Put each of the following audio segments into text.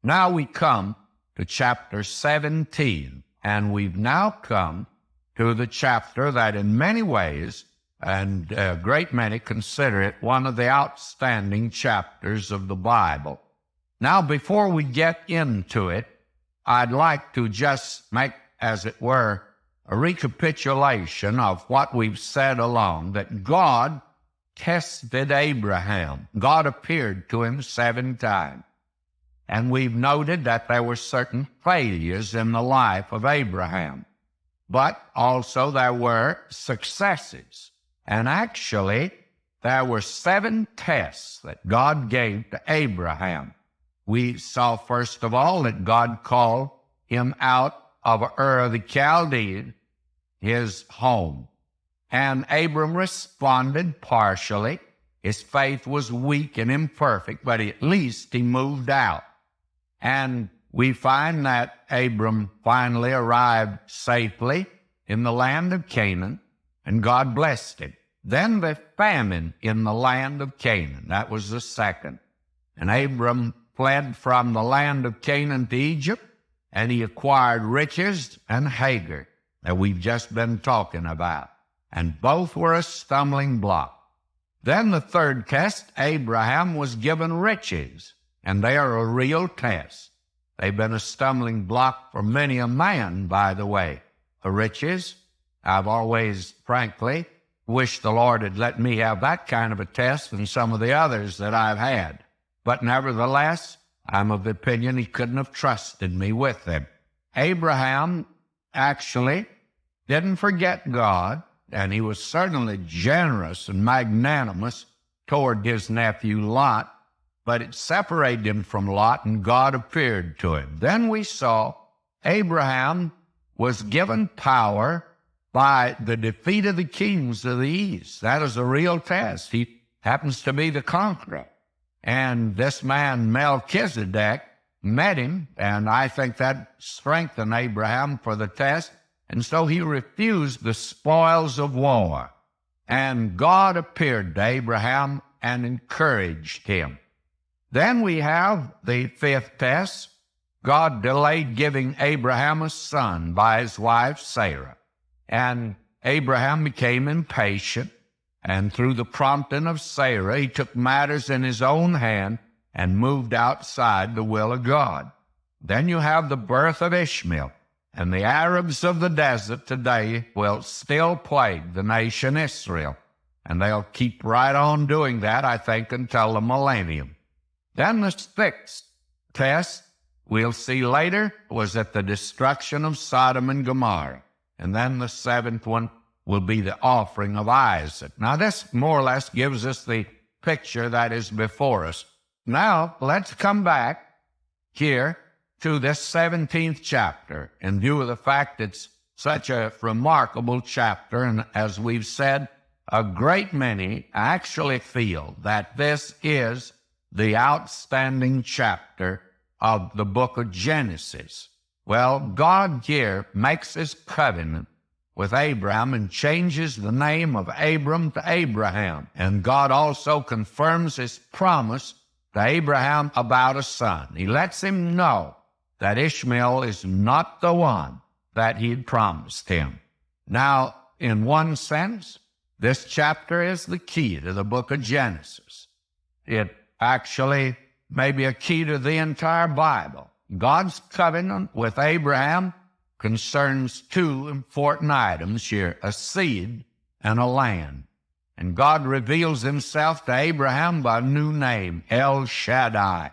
Now we come to chapter 17, and we've now come to the chapter that in many ways, and a great many consider it one of the outstanding chapters of the Bible. Now, before we get into it, I'd like to just make, as it were, a recapitulation of what we've said along, that God tested Abraham. God appeared to him 7 times. And we've noted that there were certain failures in the life of Abraham, but also there were successes. And actually, there were 7 tests that God gave to Abraham. We saw, first of all, that God called him out of Ur of the Chaldees, his home. And Abram responded partially. His faith was weak and imperfect, but at least he moved out. And we find that Abram finally arrived safely in the land of Canaan, and God blessed him. Then the famine in the land of Canaan, that was the second. And Abram fled from the land of Canaan to Egypt, and he acquired riches and Hagar that we've just been talking about. And both were a stumbling block. Then the third test, Abraham was given riches, and they are a real test. They've been a stumbling block for many a man, by the way. The riches, I've always, frankly, wished the Lord had let me have that kind of a test than some of the others that I've had. But nevertheless, I'm of the opinion he couldn't have trusted me with them. Abraham actually didn't forget God, and he was certainly generous and magnanimous toward his nephew Lot, but it separated him from Lot, and God appeared to him. Then we saw Abraham was given power by the defeat of the kings of the east. That is a real test. He happens to be the conqueror. And this man, Melchizedek, met him, and I think that strengthened Abraham for the test. And so he refused the spoils of war. And God appeared to Abraham and encouraged him. Then we have the 5th test. God delayed giving Abraham a son by his wife Sarah. And Abraham became impatient, and through the prompting of Sarah, he took matters in his own hand and moved outside the will of God. Then you have the birth of Ishmael. And the Arabs of the desert today will still plague the nation Israel. And they'll keep right on doing that, I think, until the millennium. Then the 6th test, we'll see later, was at the destruction of Sodom and Gomorrah. And then the 7th one will be the offering of Isaac. Now, this more or less gives us the picture that is before us. Now, let's come back here to this 17th chapter, in view of the fact it's such a remarkable chapter, and as we've said, a great many actually feel that this is the outstanding chapter of the book of Genesis. Well, God here makes his covenant with Abraham and changes the name of Abram to Abraham, and God also confirms his promise to Abraham about a son. He lets him know that Ishmael is not the one that he had promised him. Now, in one sense, this chapter is the key to the book of Genesis. It actually may be a key to the entire Bible. God's covenant with Abraham concerns 2 important items here, a seed and a land. And God reveals himself to Abraham by a new name, El Shaddai,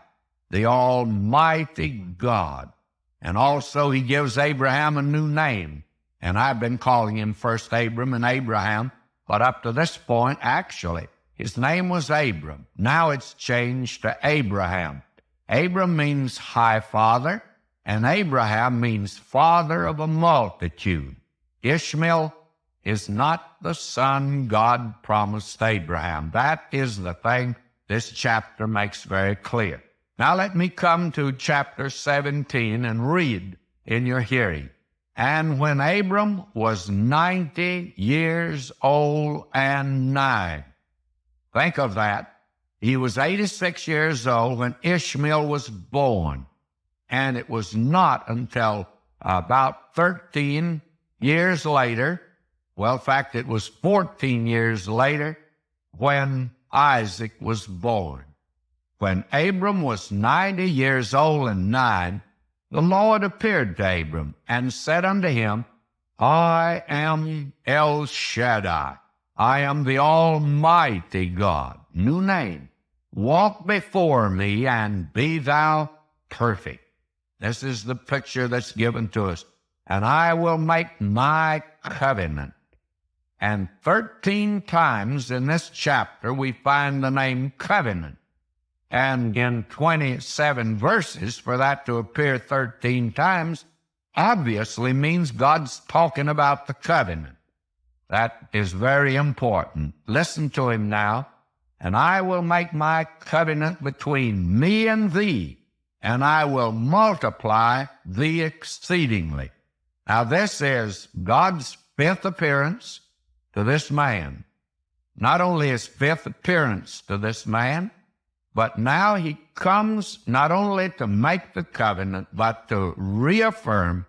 the Almighty God. And also he gives Abraham a new name. And I've been calling him first Abram and Abraham, but up to this point, actually, his name was Abram. Now it's changed to Abraham. Abram means high father, and Abraham means father of a multitude. Ishmael is not the son God promised Abraham. That is the thing this chapter makes very clear. Now let me come to chapter 17 and read in your hearing. And when Abram was 90 years old and 9. Think of that. He was 86 years old when Ishmael was born. And it was not until about 13 years later, well, in fact, it was 14 years later, when Isaac was born. When Abram was 90 years old and 9, the Lord appeared to Abram and said unto him, I am El Shaddai. I am the Almighty God. New name. Walk before me and be thou perfect. This is the picture that's given to us. And I will make my covenant. And 13 times in this chapter we find the name covenant. And in 27 verses, for that to appear 13 times, obviously means God's talking about the covenant. That is very important. Listen to him now. And I will make my covenant between me and thee, and I will multiply thee exceedingly. Now this is God's 5th appearance to this man. Not only his 5th appearance to this man, but now he comes not only to make the covenant, but to reaffirm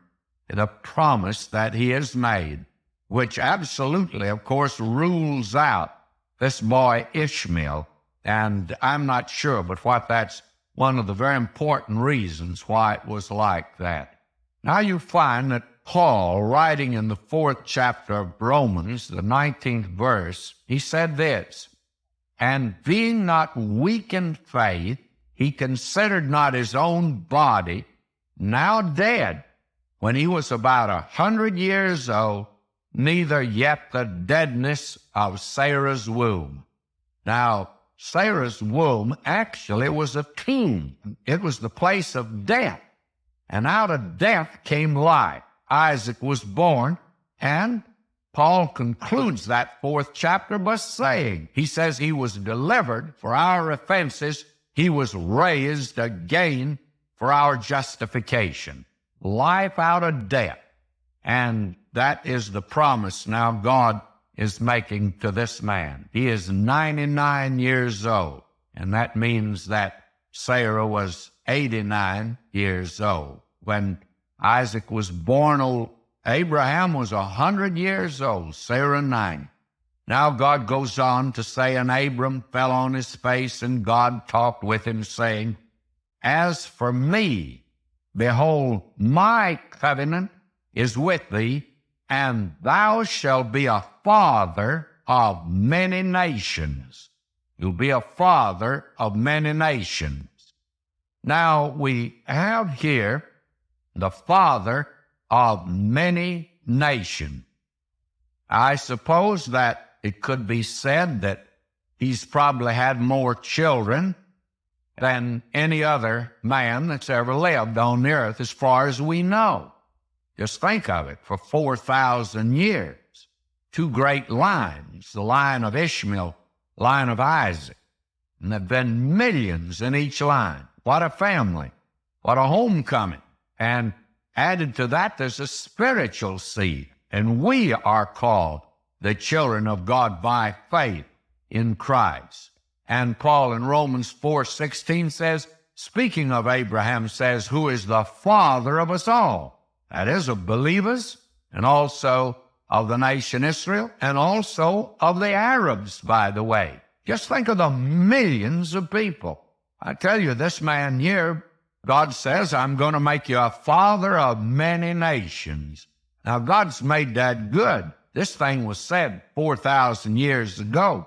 the promise that he has made, which absolutely, of course, rules out this boy Ishmael. And I'm not sure, but what that's one of the very important reasons why it was like that. Now you find that Paul, writing in the 4th chapter of Romans, the 19th verse, he said this, and being not weak in faith, he considered not his own body, now dead, when he was about 100 years old, neither yet the deadness of Sarah's womb. Now, Sarah's womb actually was a tomb. It was the place of death. And out of death came life. Isaac was born, and Paul concludes that 4th chapter by saying, he says he was delivered for our offenses, he was raised again for our justification. Life out of death. And that is the promise now God is making to this man. He is 99 years old, and that means that Sarah was 89 years old. When Isaac was born, Abraham was 100 years old, Sarah 9. Now God goes on to say, and Abram fell on his face, and God talked with him, saying, as for me, behold, my covenant is with thee, and thou shalt be a father of many nations. You'll be a father of many nations. Now we have here the father of many nations. I suppose that it could be said that he's probably had more children than any other man that's ever lived on the earth as far as we know. Just think of it, for 4,000 years, 2 great lines, the line of Ishmael, line of Isaac. And there have been millions in each line. What a family. What a homecoming. And added to that, there's a spiritual seed. And we are called the children of God by faith in Christ. And Paul in Romans 4:16 says, speaking of Abraham, says, who is the father of us all. That is, of believers, and also of the nation Israel, and also of the Arabs, by the way. Just think of the millions of people. I tell you, this man here, God says, I'm going to make you a father of many nations. Now, God's made that good. This thing was said 4,000 years ago.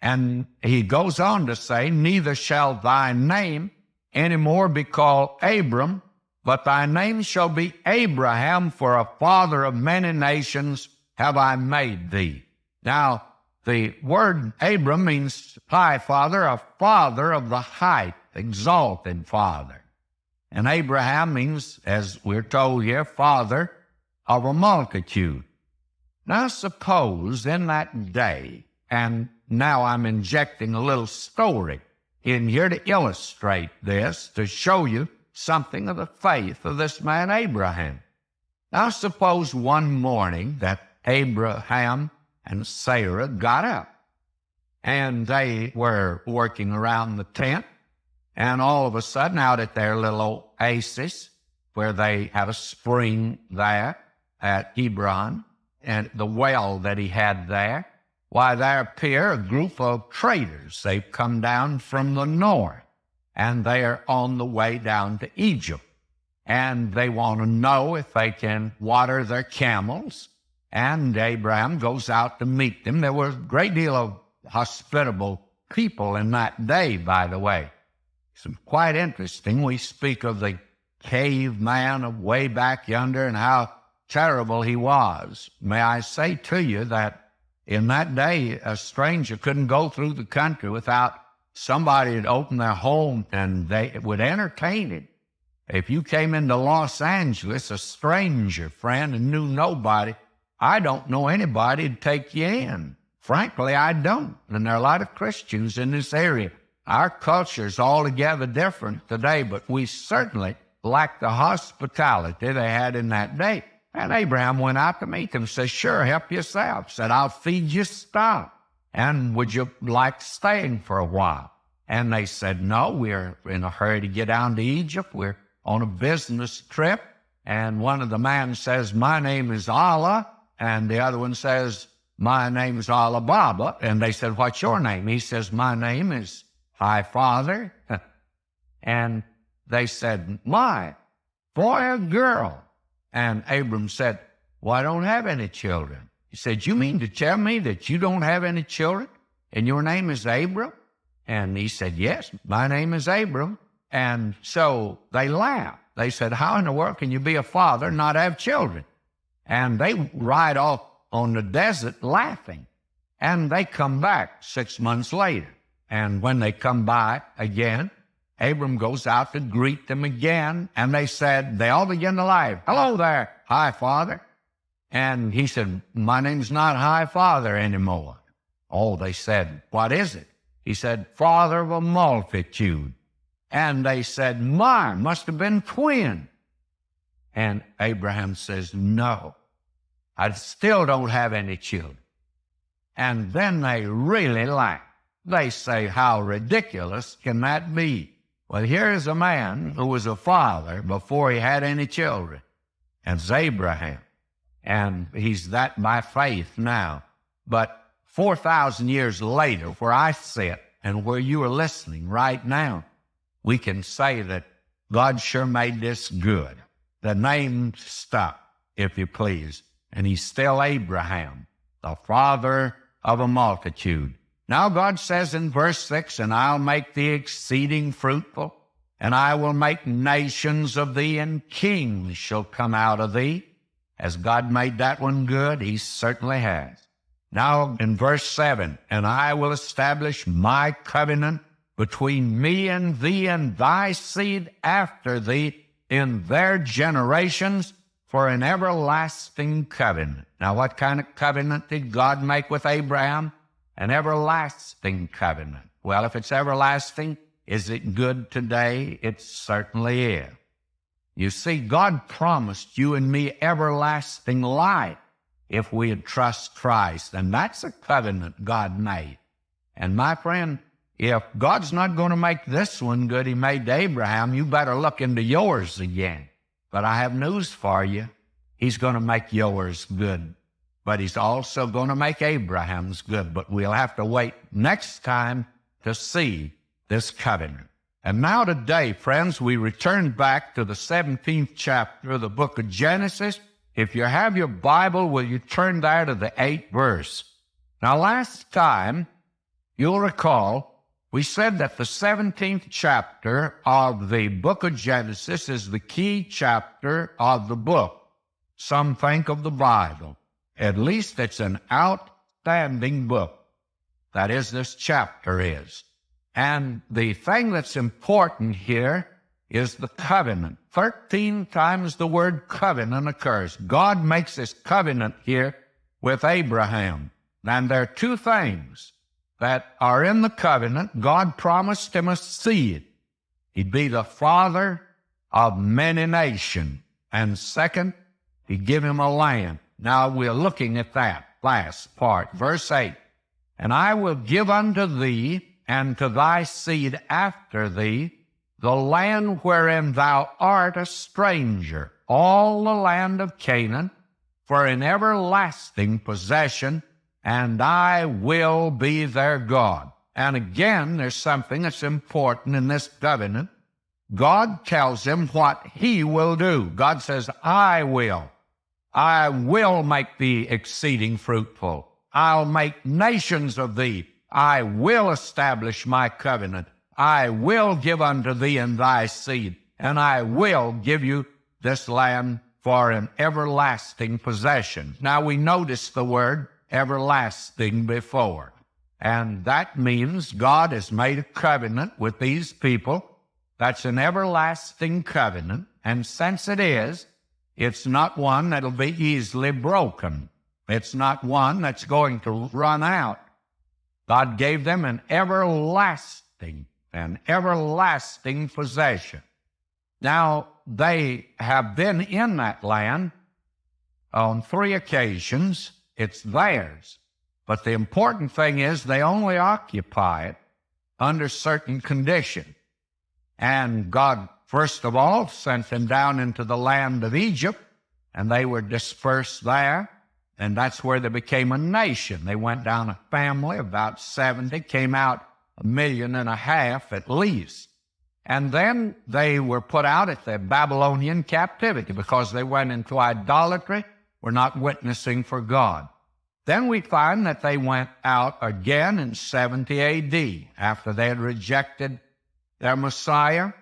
And he goes on to say, neither shall thy name any more be called Abram, but thy name shall be Abraham, for a father of many nations have I made thee. Now, the word Abram means high father, a father of the height, exalted father. And Abraham means, as we're told here, father of a multitude. Now suppose in that day, and now I'm injecting a little story in here to illustrate this, to show you something of the faith of this man Abraham. Now suppose one morning that Abraham and Sarah got up, and they were working around the tent, and all of a sudden out at their little oasis where they had a spring there at Hebron, and the well that he had there. Why, there appear a group of traders. They've come down from the north, and they are on the way down to Egypt. And they want to know if they can water their camels. And Abraham goes out to meet them. There was a great deal of hospitable people in that day, by the way. It's quite interesting. We speak of the caveman of way back yonder and how terrible he was. May I say to you that in that day, a stranger couldn't go through the country without somebody had opened their home and they would entertain him. If you came into Los Angeles, a stranger friend, and knew nobody, I don't know anybody to take you in. Frankly, I don't. And there are a lot of Christians in this area. Our culture is altogether different today, but we certainly lack the hospitality they had in that day. And Abraham went out to meet them, said, sure, help yourself. Said, I'll feed you stock. And would you like staying for a while? And they said, no, we're in a hurry to get down to Egypt. We're on a business trip. And one of the men says, my name is Allah. And the other one says, my name is Allah Baba. And they said, what's your name? He says, my name is Hi Father. And they said, my, boy or girl? And Abram said, well, I don't have any children. He said, you mean to tell me that you don't have any children? And your name is Abram? And he said, yes, my name is Abram. And so they laughed. They said, how in the world can you be a father and not have children? And they ride off on the desert laughing. And they come back 6 months later. And when they come by again, Abram goes out to greet them again. And they all begin to laugh. Hello there, Hi Father. And he said, my name's not Hi Father anymore. Oh, they said, what is it? He said, Father of a multitude. And they said, mine must have been twin. And Abraham says, no, I still don't have any children. And then they really laugh. They say, how ridiculous can that be? Well, here's a man who was a father before he had any children. And it's Abraham. And he's that by faith now. But 4,000 years later, where I sit and where you are listening right now, we can say that God sure made this good. The name stuck, if you please. And he's still Abraham, the father of a multitude. Now God says in verse 6, and I'll make thee exceeding fruitful, and I will make nations of thee, and kings shall come out of thee. Has God made that one good? He certainly has. Now in verse 7, and I will establish my covenant between me and thee and thy seed after thee in their generations for an everlasting covenant. Now what kind of covenant did God make with Abraham? An everlasting covenant. Well, if it's everlasting, is it good today? It certainly is. You see, God promised you and me everlasting life if we would trust Christ, and that's a covenant God made. And my friend, if God's not going to make this one good he made to Abraham, you better look into yours again. But I have news for you. He's going to make yours good. But he's also going to make Abraham's good. But we'll have to wait next time to see this covenant. And now today, friends, we return back to the 17th chapter of the book of Genesis. If you have your Bible, will you turn there to the 8th verse? Now, last time, you'll recall, we said that the 17th chapter of the book of Genesis is the key chapter of the book. Some think of the Bible. At least it's an outstanding book. That is, this chapter is. And the thing that's important here is the covenant. 13 times the word covenant occurs. God makes this covenant here with Abraham. And there are two things that are in the covenant. God promised him a seed. He'd be the father of many nations. And second, he'd give him a land. Now we're looking at that last part. Verse 8, and I will give unto thee and to thy seed after thee the land wherein thou art a stranger, all the land of Canaan, for an everlasting possession, and I will be their God. And again, there's something that's important in this covenant. God tells him what he will do. God says, I will make thee exceeding fruitful. I'll make nations of thee. I will establish my covenant. I will give unto thee and thy seed, and I will give you this land for an everlasting possession. Now we notice the word everlasting before, and that means God has made a covenant with these people. That's an everlasting covenant, and since it is, it's not one that'll be easily broken. It's not one that's going to run out. God gave them an everlasting possession. Now, they have been in that land on 3 occasions. It's theirs. But the important thing is they only occupy it under certain conditions. And God, first of all, sent them down into the land of Egypt, and they were dispersed there, and that's where they became a nation. They went down a family, about 70, came out 1.5 million at least. And then they were put out at the Babylonian captivity because they went into idolatry, were not witnessing for God. Then we find that they went out again in 70 A.D. After they had rejected their Messiah.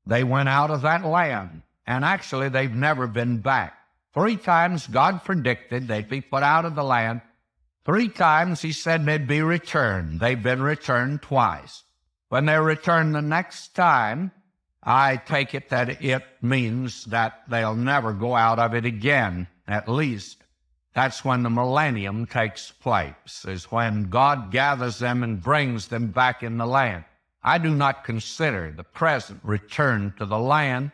They went out of that land, and actually they've never been back. 3 times God predicted they'd be put out of the land. 3 times he said they'd be returned. They've been returned twice. When they're returned the next time, I take it that it means that they'll never go out of it again, at least. That's when the millennium takes place, is when God gathers them and brings them back in the land. I do not consider the present return to the land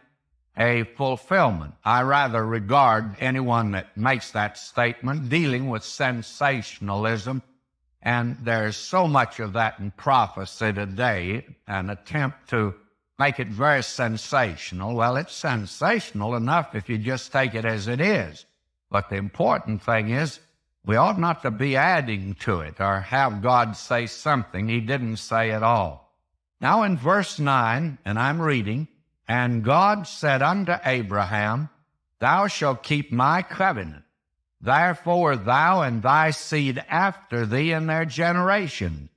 a fulfillment. I rather regard anyone that makes that statement dealing with sensationalism, and there's so much of that in prophecy today, an attempt to make it very sensational. Well, it's sensational enough if you just take it as it is. But the important thing is we ought not to be adding to it or have God say something he didn't say at all. Now in verse 9, and I'm reading, and God said unto Abraham, Thou shalt keep my covenant. Therefore thou and thy seed after thee in their generation.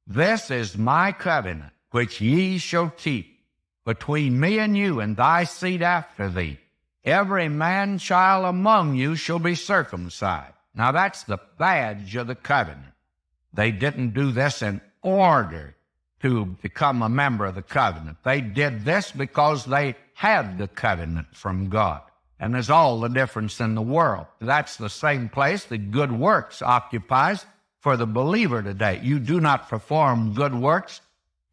This is my covenant, which ye shall keep between me and you and thy seed after thee. Every man-child among you shall be circumcised. Now that's the badge of the covenant. They didn't do this in order to become a member of the covenant. They did this because they had the covenant from God. And there's all the difference in the world. That's the same place that good works occupies for the believer today. You do not perform good works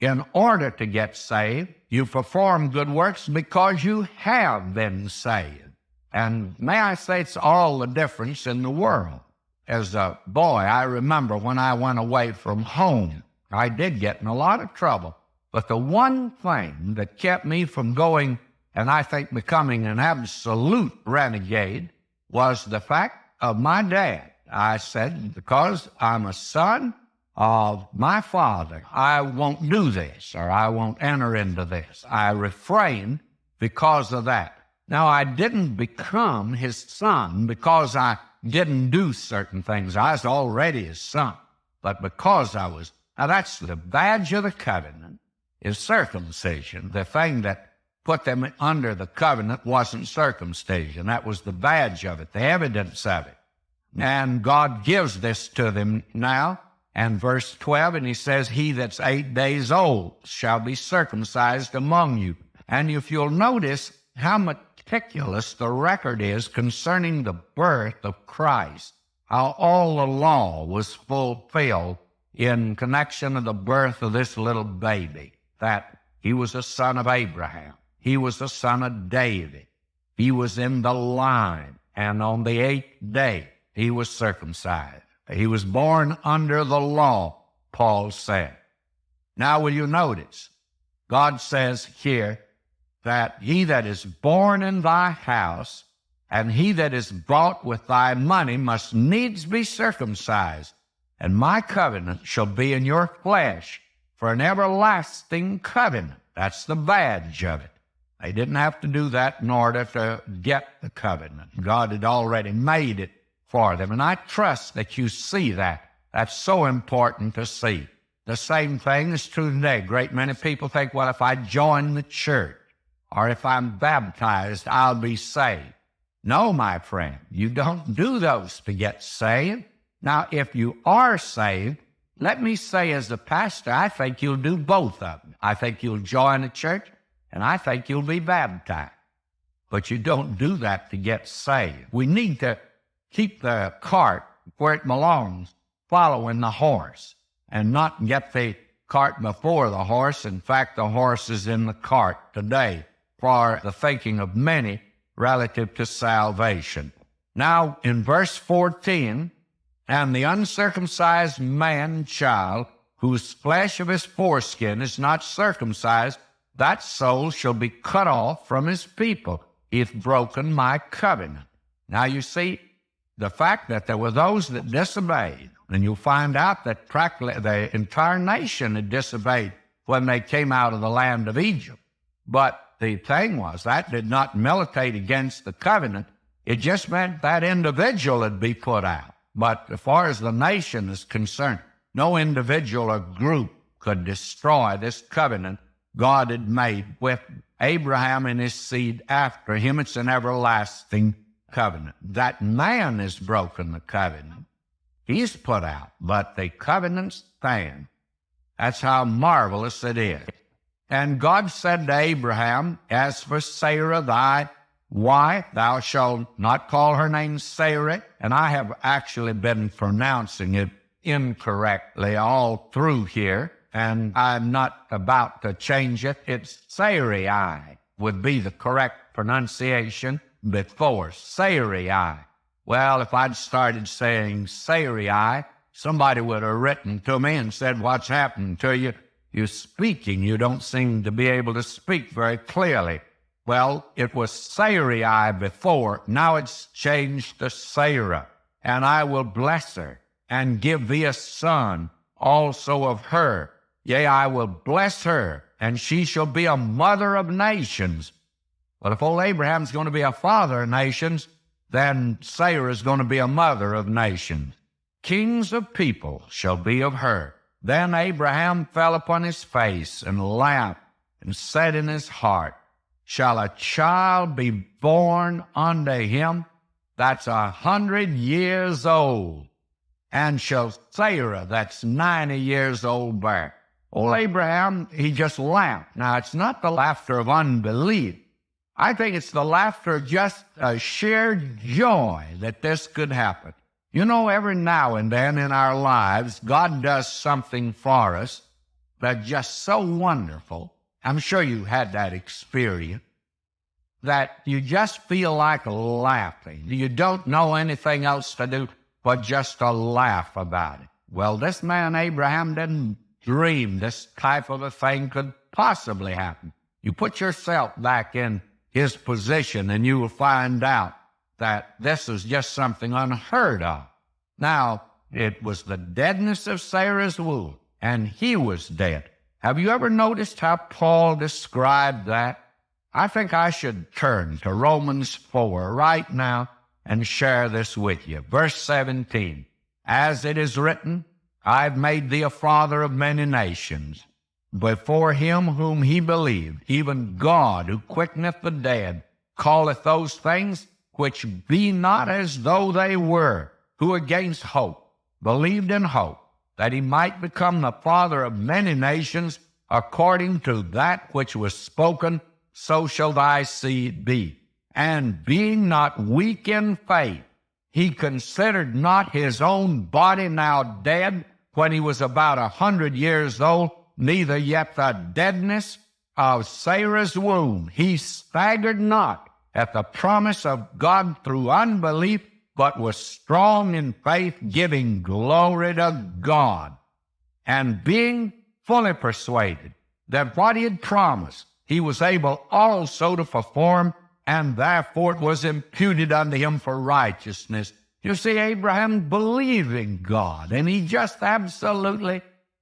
in order to get saved. You perform good works because you have been saved. And may I say, it's all the difference in the world. As a boy, I remember when I went away from home, I did get in a lot of trouble. But the one thing that kept me from going, and I think becoming an absolute renegade, was the fact of my dad. I said, because I'm a son of my father, I won't do this, or I won't enter into this. I refrained because of that. Now, I didn't become his son because I didn't do certain things. I was already his son. But because I was, now that's the badge of the covenant, is circumcision. The thing that put them under the covenant wasn't circumcision. That was the badge of it, the evidence of it. And God gives this to them now. And verse 12, and he says, He that's 8 days old shall be circumcised among you. And if you'll notice how meticulous the record is concerning the birth of Christ, how all the law was fulfilled in connection of the birth of this little baby, that he was a son of Abraham. He was the son of David. He was in the line, and on the 8th day he was circumcised. He was born under the law, Paul said. Now will you notice, God says here that he that is born in thy house and he that is bought with thy money must needs be circumcised. And my covenant shall be in your flesh for an everlasting covenant. That's the badge of it. They didn't have to do that in order to get the covenant. God had already made it for them. And I trust that you see that. That's so important to see. The same thing is true today. A great many people think, well, if I join the church or if I'm baptized, I'll be saved. No, my friend, you don't do those to get saved. Now, if you are saved, let me say as a pastor, I think you'll do both of them. I think you'll join a church, and I think you'll be baptized. But you don't do that to get saved. We need to keep the cart where it belongs, following the horse, and not get the cart before the horse. In fact, the horse is in the cart today for the thinking of many relative to salvation. Now, in verse 14, and the uncircumcised man child, whose flesh of his foreskin is not circumcised, that soul shall be cut off from his people. He hath broken my covenant. Now you see, the fact that there were those that disobeyed, and you'll find out that practically the entire nation had disobeyed when they came out of the land of Egypt. But the thing was, that did not militate against the covenant. It just meant that individual would be put out. But as far as the nation is concerned, no individual or group could destroy this covenant God had made with Abraham and his seed after him. It's an everlasting covenant. That man has broken the covenant. He's put out, but the covenant stands. That's how marvelous it is. And God said to Abraham, as for Sarah thy wife, thou shalt not call her name Sarai. And I have actually been pronouncing it incorrectly all through here, and I'm not about to change it. It's Sarai would be the correct pronunciation before Sarai. Well, if I'd started saying Sarai, somebody would have written to me and said, what's happened to you? You're speaking. You don't seem to be able to speak very clearly. Well, it was Sarai before. Now it's changed to Sarah. And I will bless her and give thee a son also of her. Yea, I will bless her, and she shall be a mother of nations. Well, if old Abraham's going to be a father of nations, then Sarah's going to be a mother of nations. Kings of people shall be of her. Then Abraham fell upon his face and laughed and said in his heart, shall a child be born unto him that's 100 years old? And shall Sarah, that's 90 years old, bear? Old Abraham, he just laughed. Now, it's not the laughter of unbelief. I think it's the laughter of just a sheer joy that this could happen. You know, every now and then in our lives, God does something for us that's just so wonderful. I'm sure you had that experience, that you just feel like laughing. You don't know anything else to do but just to laugh about it. Well, this man Abraham didn't dream this type of a thing could possibly happen. You put yourself back in his position and you will find out that this is just something unheard of. Now, it was the deadness of Sarah's womb, and he was dead. Have you ever noticed how Paul described that? I think I should turn to Romans 4 right now and share this with you. Verse 17, as it is written, I've made thee a father of many nations, before him whom he believed, even God who quickeneth the dead, calleth those things which be not as though they were, who against hope believed in hope, that he might become the father of many nations, according to that which was spoken, so shall thy seed be. And being not weak in faith, he considered not his own body now dead, when he was about 100 years old, neither yet the deadness of Sarah's womb. He staggered not at the promise of God through unbelief, but was strong in faith, giving glory to God, and being fully persuaded that what he had promised, he was able also to perform, and therefore it was imputed unto him for righteousness. You see, Abraham believing God, and he just absolutely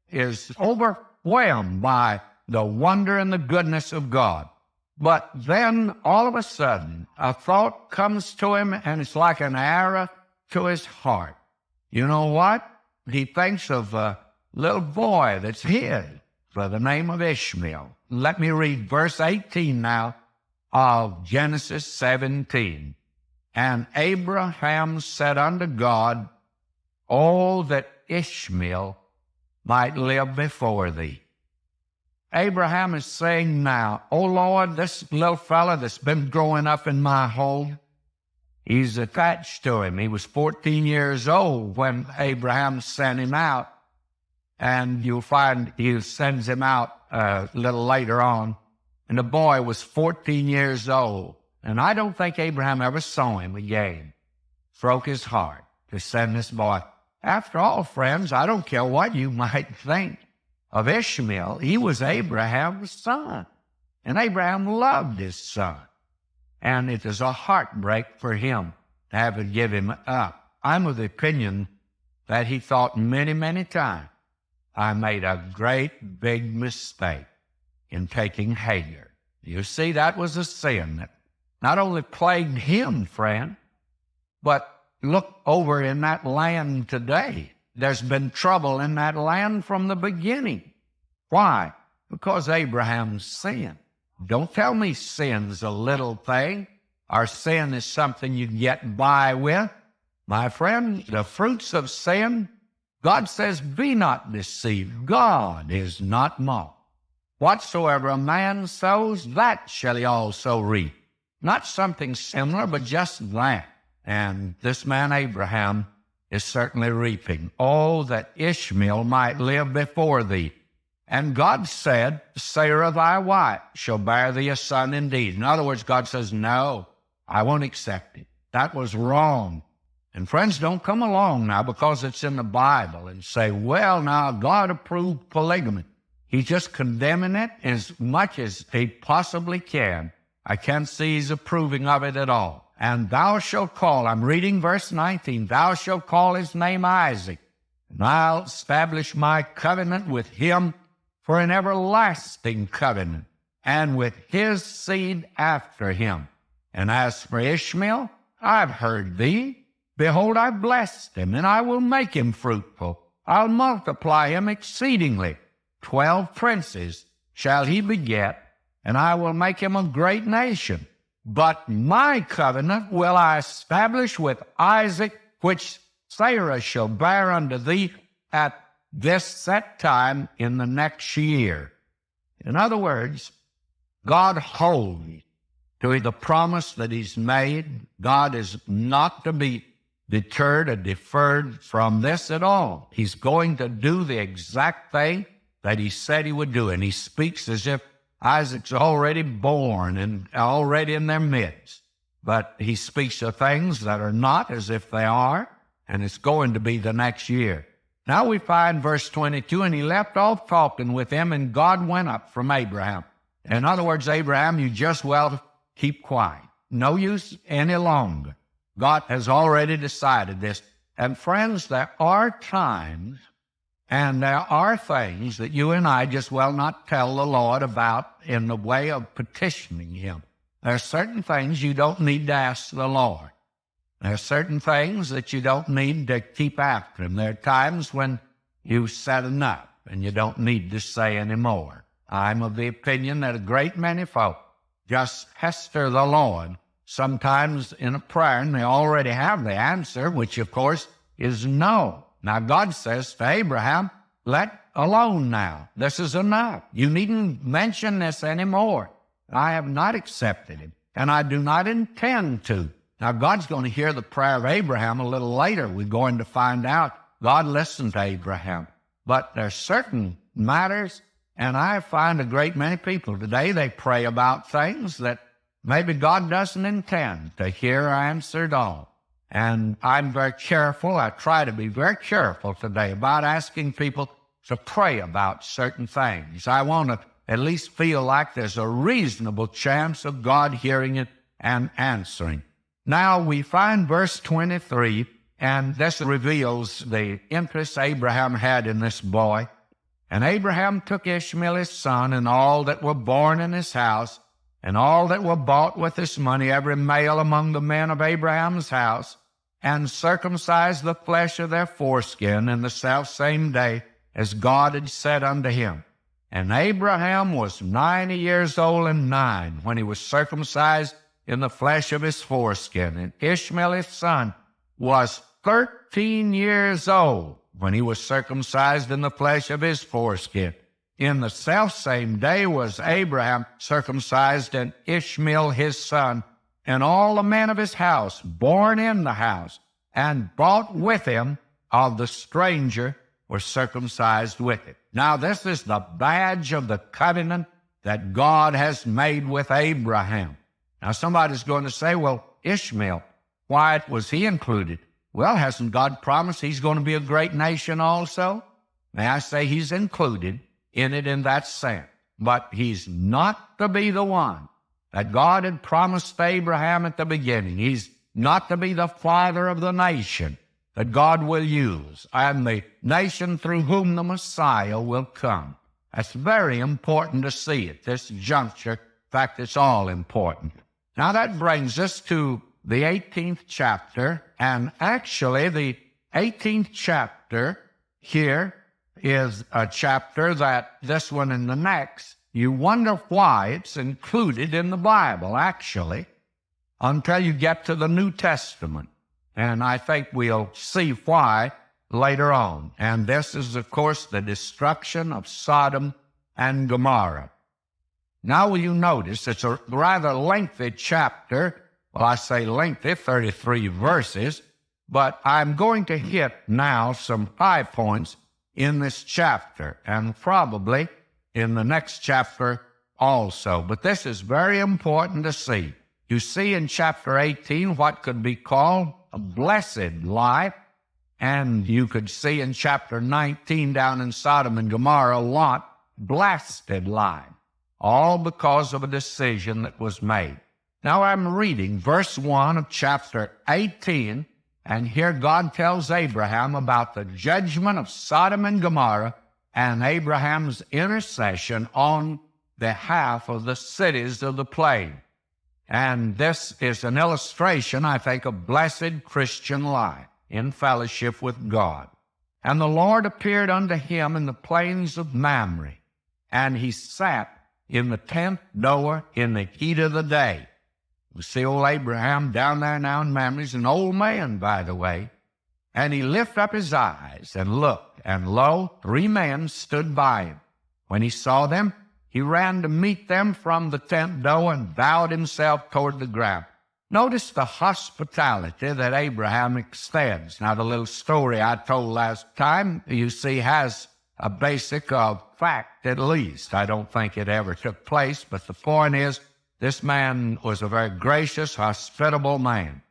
is overwhelmed by the wonder and the goodness of God. But then all of a sudden, a thought comes to him, and it's like an arrow to his heart. You know what? He thinks of a little boy that's hid by the name of Ishmael. Let me read verse 18 now of Genesis 17. And Abraham said unto God, "Oh, that Ishmael might live before thee." Abraham is saying now, "Oh, Lord, this little fella that's been growing up in my home, he's attached to him." He was 14 years old when Abraham sent him out. And you'll find he sends him out a little later on. And the boy was 14 years old. And I don't think Abraham ever saw him again. Broke his heart to send this boy. After all, friends, I don't care what you might think of Ishmael. He was Abraham's son. And Abraham loved his son. And it is a heartbreak for him to have to give him up. I'm of the opinion that he thought many, many times, I made a great big mistake in taking Hagar. You see, that was a sin that not only plagued him, friend, but look over in that land today. There's been trouble in that land from the beginning. Why? Because Abraham sinned. Don't tell me sin's a little thing, or sin is something you get by with. My friend, the fruits of sin, God says, "Be not deceived. God is not mocked. Whatsoever a man sows, that shall he also reap." Not something similar, but just that. And this man Abraham is certainly reaping. "Oh, that Ishmael might live before thee." And God said, "Sarah thy wife shall bear thee a son indeed." In other words, God says, "No, I won't accept it. That was wrong." And friends, don't come along now because it's in the Bible and say, "Well, now God approved polygamy." He's just condemning it as much as he possibly can. I can't see he's approving of it at all. "And thou shalt call," I'm reading verse 19, "thou shalt call his name Isaac, and I'll establish my covenant with him for an everlasting covenant, and with his seed after him. And as for Ishmael, I've heard thee. Behold, I've blessed him, and I will make him fruitful. I'll multiply him exceedingly. 12 princes shall he beget, and I will make him a great nation. But my covenant will I establish with Isaac, which Sarah shall bear unto thee at this set time in the next year." In other words, God holds to the promise that he's made. God is not to be deterred or deferred from this at all. He's going to do the exact thing that he said he would do. And he speaks as if Isaac's already born and already in their midst. But he speaks of things that are not as if they are, and it's going to be the next year. Now we find verse 22, "And he left off talking with him, and God went up from Abraham." In other words, Abraham, you just well keep quiet. No use any longer. God has already decided this. And friends, there are times and there are things that you and I just well not tell the Lord about in the way of petitioning him. There are certain things you don't need to ask the Lord. There are certain things that you don't need to keep after him. There are times when you've said enough and you don't need to say any more. I'm of the opinion that a great many folk just pester the Lord sometimes in a prayer, and they already have the answer, which of course is no. Now God says to Abraham, "Let alone now. This is enough. You needn't mention this anymore. I have not accepted him, and I do not intend to." Now God's going to hear the prayer of Abraham a little later. We're going to find out God listened to Abraham. But there's certain matters, and I find a great many people today, they pray about things that maybe God doesn't intend to hear or answer at all. And I'm very careful. I try to be very careful today about asking people to pray about certain things. I want to at least feel like there's a reasonable chance of God hearing it and answering. Now we find verse 23, and this reveals the interest Abraham had in this boy. And Abraham took Ishmael his son, and all that were born in his house, and all that were bought with his money, every male among the men of Abraham's house, and circumcised the flesh of their foreskin in the selfsame day, as God had said unto him. And Abraham was 90 years old and 9 when he was circumcised in the flesh of his foreskin. And Ishmael his son was 13 years old when he was circumcised in the flesh of his foreskin. In the selfsame day was Abraham circumcised, and Ishmael his son, and all the men of his house, born in the house, and brought with him of the stranger, were circumcised with it. Now this is the badge of the covenant that God has made with Abraham. Now somebody's going to say, well, Ishmael, why was he included? Well, hasn't God promised he's going to be a great nation also? May I say he's included in it in that sense. But he's not to be the one that God had promised Abraham at the beginning. He's not to be the father of the nation that God will use, and the nation through whom the Messiah will come. That's very important to see at this juncture. In fact, it's all important. Now that brings us to the 18th chapter, and actually the 18th chapter here is a chapter that this one and the next, you wonder why it's included in the Bible, actually, until you get to the New Testament. And I think we'll see why later on. And this is, of course, the destruction of Sodom and Gomorrah. Now will you notice it's a rather lengthy chapter. Well, I say lengthy, 33 verses, but I'm going to hit now some high points in this chapter, and probably in the next chapter also. But this is very important to see. You see in chapter 18 what could be called a blessed life, and you could see in chapter 19 down in Sodom and Gomorrah, Lot, blasted life, all because of a decision that was made. Now I'm reading verse 1 of chapter 18, and here God tells Abraham about the judgment of Sodom and Gomorrah and Abraham's intercession on behalf of the cities of the plain. And this is an illustration, I think, of blessed Christian life in fellowship with God. And the Lord appeared unto him in the plains of Mamre, and he sat in the tent door in the heat of the day. We see old Abraham down there now in Mamre. He's an old man, by the way. And he lifted up his eyes and looked, and lo, 3 men stood by him. When he saw them, he ran to meet them from the tent door and bowed himself toward the ground. Notice the hospitality that Abraham extends. Now, the little story I told last time, you see, has a basic of fact at least. I don't think it ever took place, but the point is, this man was a very gracious, hospitable man.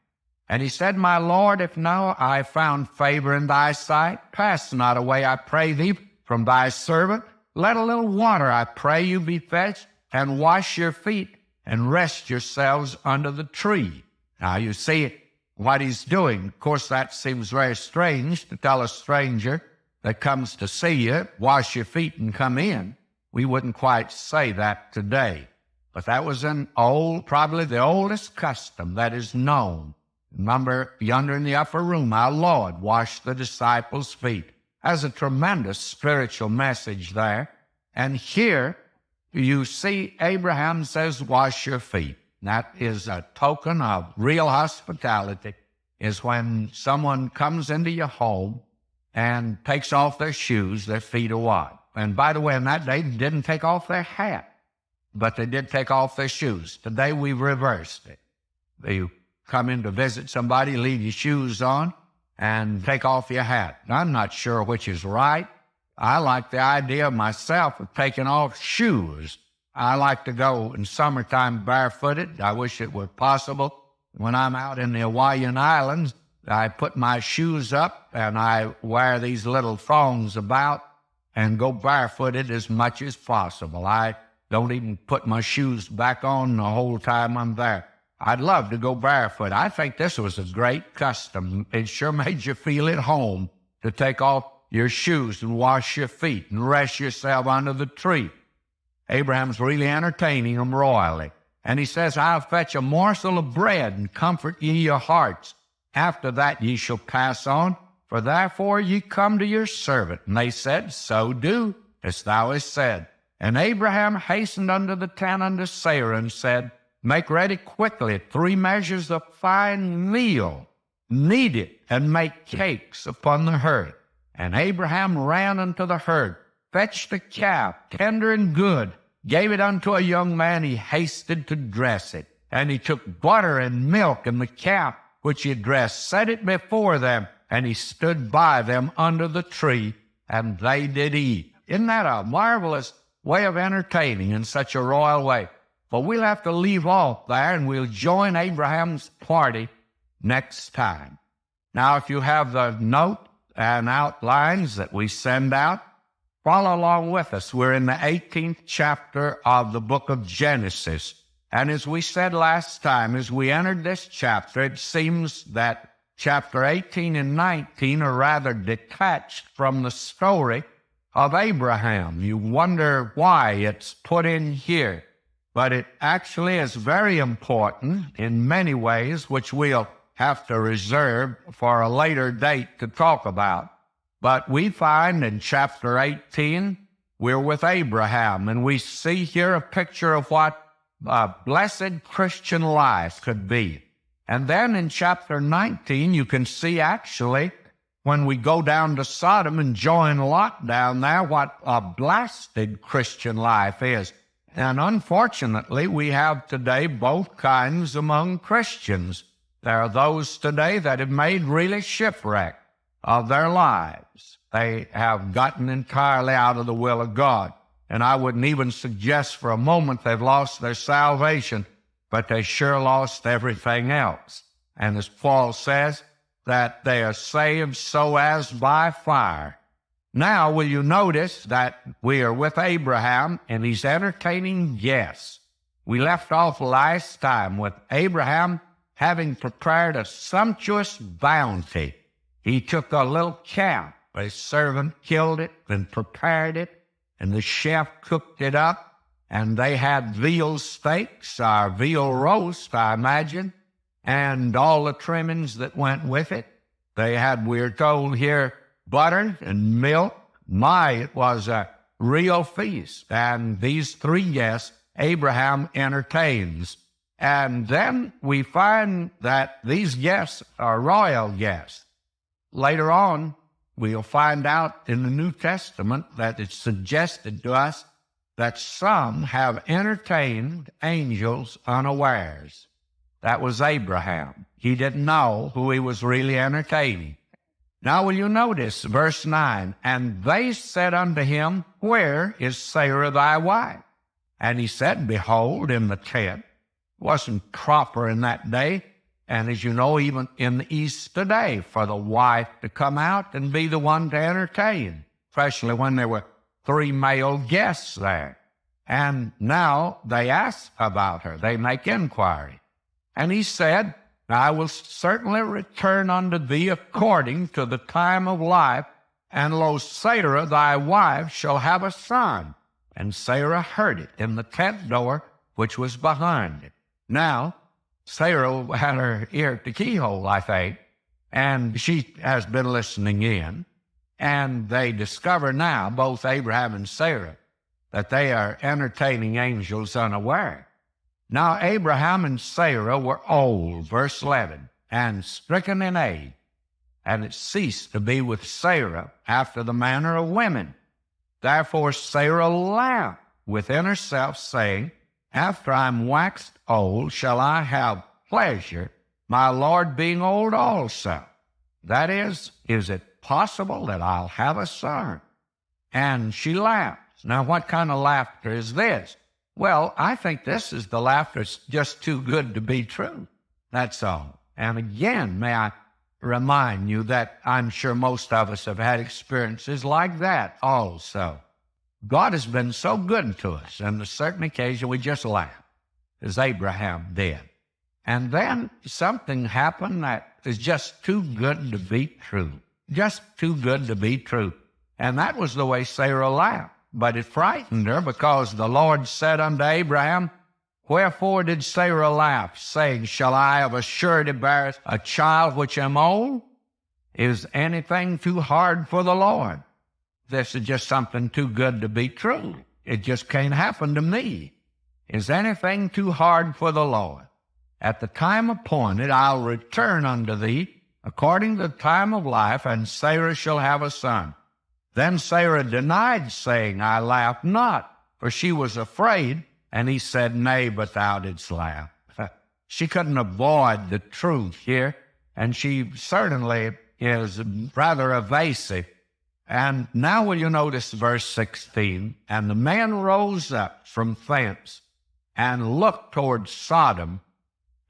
And he said, My Lord, if now I found favor in thy sight, pass not away, I pray thee, from thy servant. Let a little water, I pray you, be fetched, and wash your feet, and rest yourselves under the tree. Now you see what he's doing. Of course, that seems very strange to tell a stranger that comes to see you, wash your feet and come in. We wouldn't quite say that today. But that was probably the oldest custom that is known. Remember, yonder in the upper room, our Lord washed the disciples' feet. There's a tremendous spiritual message there. And here you see Abraham says, wash your feet. That is a token of real hospitality, is when someone comes into your home and takes off their shoes, their feet are washed. And by the way, in that day, they didn't take off their hat, but they did take off their shoes. Today, we've reversed it. You come in to visit somebody, leave your shoes on, and take off your hat. Now, I'm not sure which is right. I like the idea myself of taking off shoes. I like to go in summertime barefooted. I wish it were possible. When I'm out in the Hawaiian Islands, I put my shoes up and I wear these little thongs about and go barefooted as much as possible. I don't even put my shoes back on the whole time I'm there. I'd love to go barefoot. I think this was a great custom. It sure made you feel at home to take off your shoes and wash your feet and rest yourself under the tree. Abraham's really entertaining them royally. And he says, I'll fetch a morsel of bread and comfort ye your hearts. After that ye shall pass on, for therefore ye come to your servant. And they said, So do, as thou hast said. And Abraham hastened unto the tent unto Sarah and said, Make ready quickly 3 measures of fine meal, knead it, and make cakes upon the herd. And Abraham ran unto the herd, fetched a calf, tender and good, gave it unto a young man. He hasted to dress it. And he took butter and milk and the calf which he had dressed, set it before them, and he stood by them under the tree, and they did eat. Isn't that a marvelous way of entertaining in such a royal way? But we'll have to leave off there, and we'll join Abraham's party next time. Now, if you have the note and outlines that we send out, follow along with us. We're in the 18th chapter of the book of Genesis. And as we said last time, as we entered this chapter, it seems that chapter 18 and 19 are rather detached from the story of Abraham. You wonder why it's put in here. But it actually is very important in many ways, which we'll have to reserve for a later date to talk about. But we find in chapter 18, we're with Abraham, and we see here a picture of what a blessed Christian life could be. And then in chapter 19, you can see actually, when we go down to Sodom and join Lot down there, what a blasted Christian life is. And unfortunately, we have today both kinds among Christians. There are those today that have made really shipwreck of their lives. They have gotten entirely out of the will of God. And I wouldn't even suggest for a moment they've lost their salvation, but they sure lost everything else. And as Paul says, that they are saved so as by fire. Now, will you notice that we are with Abraham, and he's entertaining guests. We left off last time with Abraham having prepared a sumptuous bounty. He took a little calf. A servant killed it and prepared it, and the chef cooked it up, and they had veal steaks, or veal roast, I imagine, and all the trimmings that went with it. They had, we're told here, butter and milk. My, it was a real feast. And these 3 guests Abraham entertains. And then we find that these guests are royal guests. Later on, we'll find out in the New Testament that it's suggested to us that some have entertained angels unawares. That was Abraham. He didn't know who he was really entertaining. Now will you notice verse 9, And they said unto him, Where is Sarah thy wife? And he said, Behold, in the tent. It wasn't proper in that day, and as you know, even in the East today, for the wife to come out and be the one to entertain, especially when there were 3 male guests there. And now they ask about her. They make inquiry. And he said, I will certainly return unto thee according to the time of life, and lo, Sarah thy wife shall have a son. And Sarah heard it in the tent door which was behind it. Now, Sarah had her ear at the keyhole, I think, and she has been listening in. And they discover now, both Abraham and Sarah, that they are entertaining angels unaware. Now Abraham and Sarah were old, verse 11, and stricken in age, and it ceased to be with Sarah after the manner of women. Therefore Sarah laughed within herself, saying, After I am waxed old, shall I have pleasure, my Lord being old also? That is it possible that I'll have a son? And she laughed. Now what kind of laughter is this? Well, I think this is the laughter that's just too good to be true. That's all. And again, may I remind you that I'm sure most of us have had experiences like that also. God has been so good to us, and on a certain occasion we just laugh, as Abraham did. And then something happened that is just too good to be true, just too good to be true. And that was the way Sarah laughed. But it frightened her, because the Lord said unto Abraham, Wherefore did Sarah laugh, saying, Shall I of a surety bear a child which am old? Is anything too hard for the Lord? This is just something too good to be true. It just can't happen to me. Is anything too hard for the Lord? At the time appointed I'll return unto thee, according to the time of life, and Sarah shall have a son. Then Sarah denied, saying, I laughed not, for she was afraid. And he said, Nay, but thou didst laugh. She couldn't avoid the truth here, and she certainly is rather evasive. And now will you notice verse 16, And the man rose up from thence and looked toward Sodom,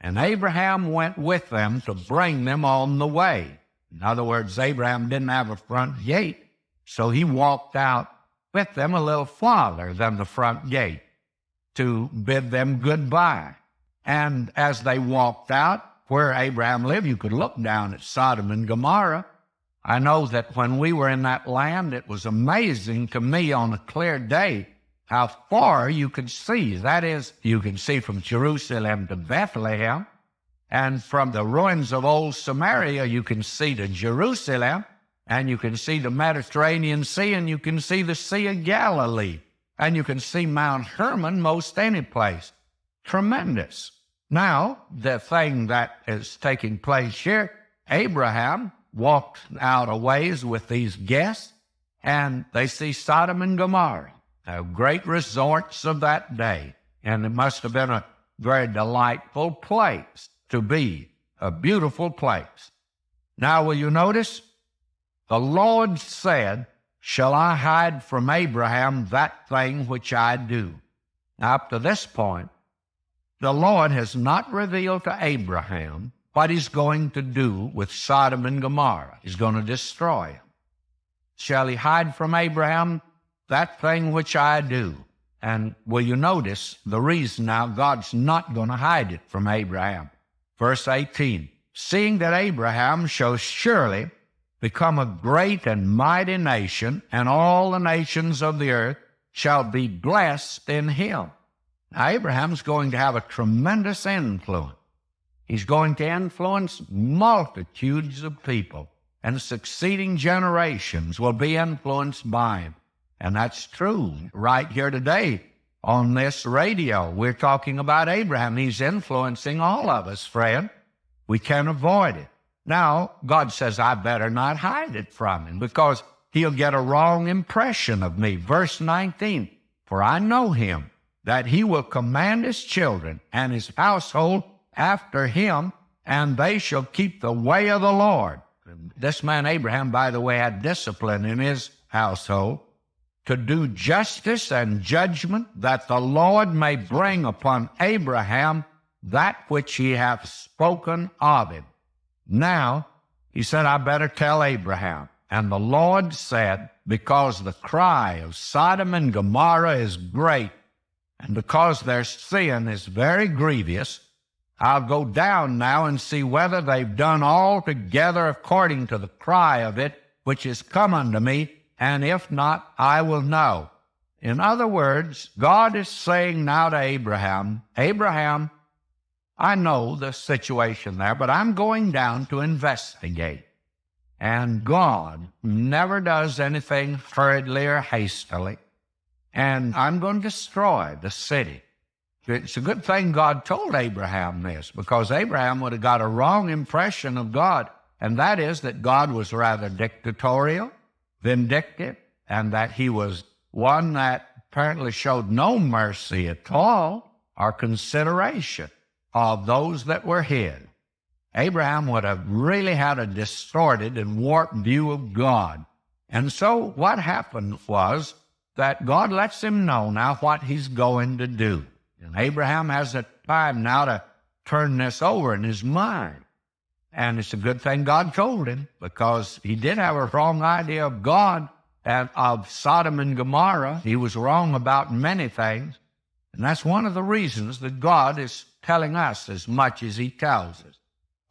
and Abraham went with them to bring them on the way. In other words, Abraham didn't have a front gate, so he walked out with them a little farther than the front gate to bid them goodbye. And as they walked out, where Abraham lived, you could look down at Sodom and Gomorrah. I know that when we were in that land, it was amazing to me on a clear day how far you could see. That is, you can see from Jerusalem to Bethlehem, and from the ruins of old Samaria, you can see to Jerusalem, and you can see the Mediterranean Sea, and you can see the Sea of Galilee, and you can see Mount Hermon most any place. Tremendous. Now, the thing that is taking place here, Abraham walked out a ways with these guests, and they see Sodom and Gomorrah, great resorts of that day. And it must have been a very delightful place to be, a beautiful place. Now, will you notice? The Lord said, Shall I hide from Abraham that thing which I do? Now, up to this point, the Lord has not revealed to Abraham what he's going to do with Sodom and Gomorrah. He's going to destroy them. Shall he hide from Abraham that thing which I do? And will you notice the reason now God's not going to hide it from Abraham? Verse 18, Seeing that Abraham shall surely become a great and mighty nation, and all the nations of the earth shall be blessed in him. Now, Abraham's going to have a tremendous influence. He's going to influence multitudes of people, and succeeding generations will be influenced by him. And that's true right here today on this radio. We're talking about Abraham. He's influencing all of us, friend. We can't avoid it. Now, God says, I better not hide it from him, because he'll get a wrong impression of me. Verse 19, For I know him, that he will command his children and his household after him, and they shall keep the way of the Lord. This man Abraham, by the way, had discipline in his household to do justice and judgment, that the Lord may bring upon Abraham that which he hath spoken of him. Now, he said, I better tell Abraham. And the Lord said, Because the cry of Sodom and Gomorrah is great, and because their sin is very grievous, I'll go down now and see whether they've done altogether according to the cry of it, which is come unto me, and if not, I will know. In other words, God is saying now to Abraham, Abraham, I know the situation there, but I'm going down to investigate. And God never does anything hurriedly or hastily. And I'm going to destroy the city. It's a good thing God told Abraham this, because Abraham would have got a wrong impression of God, and that is that God was rather dictatorial, vindictive, and that he was one that apparently showed no mercy at all or consideration of those that were his. Abraham would have really had a distorted and warped view of God. And so what happened was that God lets him know now what he's going to do. And Abraham has a time now to turn this over in his mind. And it's a good thing God told him, because he did have a wrong idea of God and of Sodom and Gomorrah. He was wrong about many things. And that's one of the reasons that God is telling us as much as he tells us.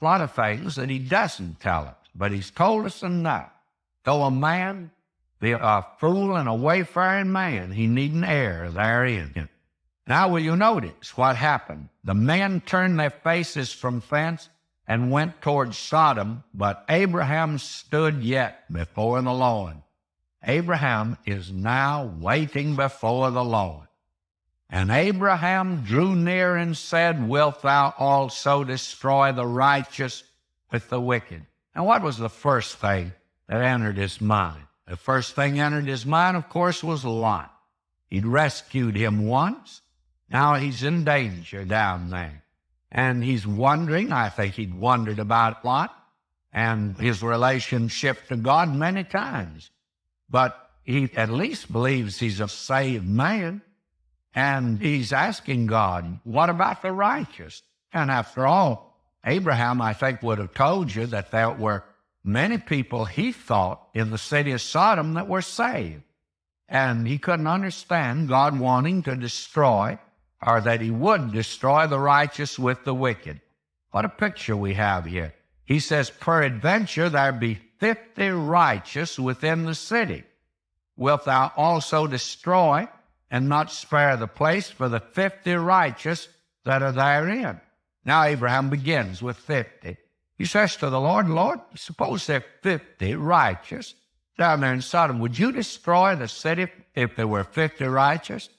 A lot of things that he doesn't tell us, but he's told us enough. Though a man be a fool and a wayfaring man, he needn't err therein. Now will you notice what happened? The men turned their faces from thence and went towards Sodom, but Abraham stood yet before the Lord. Abraham is now waiting before the Lord. And Abraham drew near and said, Wilt thou also destroy the righteous with the wicked? And what was the first thing that entered his mind? The first thing entered his mind, of course, was Lot. He'd rescued him once. Now he's in danger down there. And he's wondering, I think he'd wondered about Lot and his relationship to God many times. But he at least believes he's a saved man. And he's asking God, what about the righteous? And after all, Abraham, I think, would have told you that there were many people, he thought, in the city of Sodom that were saved. And he couldn't understand God wanting to destroy, or that he would destroy the righteous with the wicked. What a picture we have here. He says, Peradventure there be 50 righteous within the city. Wilt thou also destroy and not spare the place for the 50 righteous that are therein? Now Abraham begins with 50. He says to the Lord, Lord, suppose there are 50 righteous down there in Sodom. Would you destroy the city if there were 50 righteous?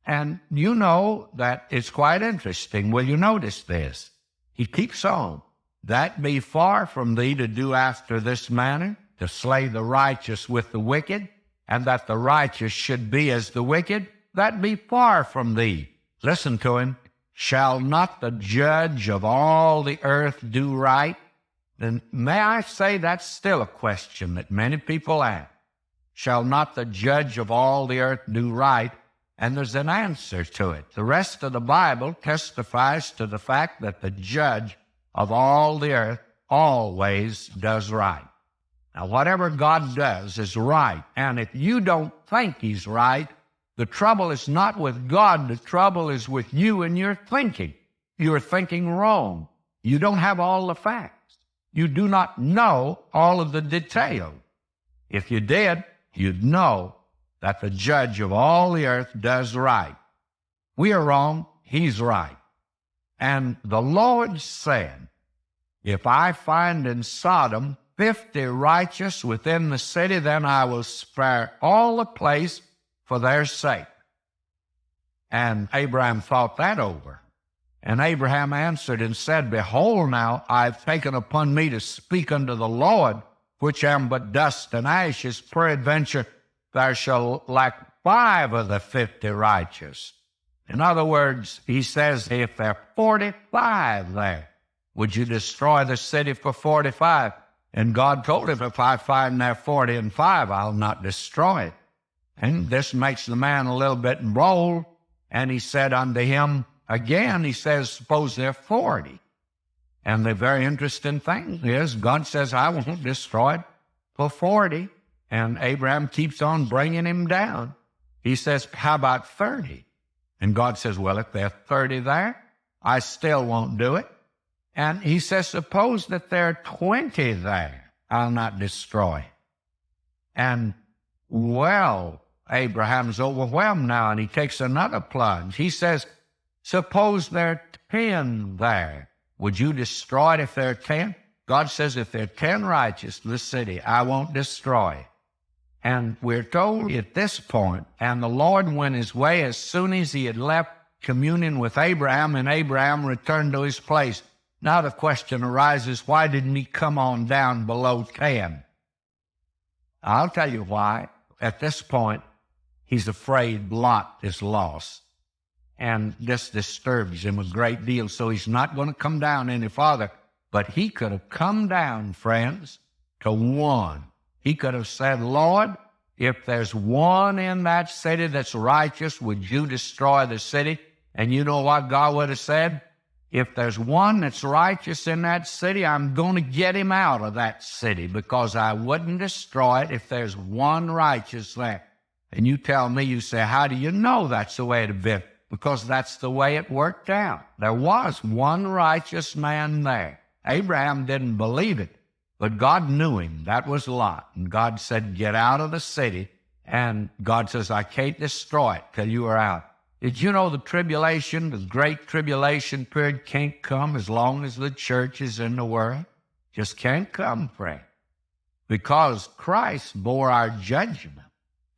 And you know that it's quite interesting. Will you notice this? He keeps on. That be far from thee to do after this manner, to slay the righteous with the wicked, and that the righteous should be as the wicked, that be far from thee. Listen to him. Shall not the judge of all the earth do right? Then may I say that's still a question that many people ask. Shall not the judge of all the earth do right? And there's an answer to it. The rest of the Bible testifies to the fact that the judge of all the earth always does right. Now, whatever God does is right. And if you don't think he's right, the trouble is not with God. The trouble is with you and your thinking. You're thinking wrong. You don't have all the facts. You do not know all of the details. If you did, you'd know that the judge of all the earth does right. We are wrong. He's right. And the Lord said, if I find in Sodom 50 righteous within the city, then I will spare all the place for their sake. And Abraham thought that over. And Abraham answered and said, Behold now, I've taken upon me to speak unto the Lord, which am but dust and ashes. Peradventure there shall lack 5 of the 50 righteous. In other words, he says, if there are 45 there, would you destroy the city for 45? And God told him, if I find there 40 and 5, I'll not destroy it. And this makes the man a little bit bold. And he said unto him, again, he says, suppose there are 40. And the very interesting thing is, God says, I won't destroy it for 40. And Abraham keeps on bringing him down. He says, how about 30? And God says, well, if there are 30 there, I still won't do it. And he says, suppose that there are 20 there, I'll not destroy. And, well, Abraham's overwhelmed now, and he takes another plunge. He says, suppose there are 10 there. Would you destroy it if there are 10? God says, if there are 10 righteous in the city, I won't destroy. And we're told at this point, and the Lord went his way as soon as he had left communion with Abraham, and Abraham returned to his place. Now the question arises, why didn't he come on down below 10? I'll tell you why. At this point, he's afraid Lot is lost. And this disturbs him a great deal, so he's not going to come down any farther. But he could have come down, friends, to 1. He could have said, Lord, if there's 1 in that city that's righteous, would you destroy the city? And you know what God would have said? if there's one that's righteous in that city, I'm going to get him out of that city, because I wouldn't destroy it if there's one righteous there. And you tell me, you say, how do you know that's the way it had been? Because that's the way it worked out. There was one righteous man there. Abraham didn't believe it, but God knew him. That was Lot. And God said, get out of the city. And God says, I can't destroy it till you are out. Did you know the tribulation, the great tribulation period, can't come as long as the church is in the world? Just can't come, friend. Because Christ bore our judgment.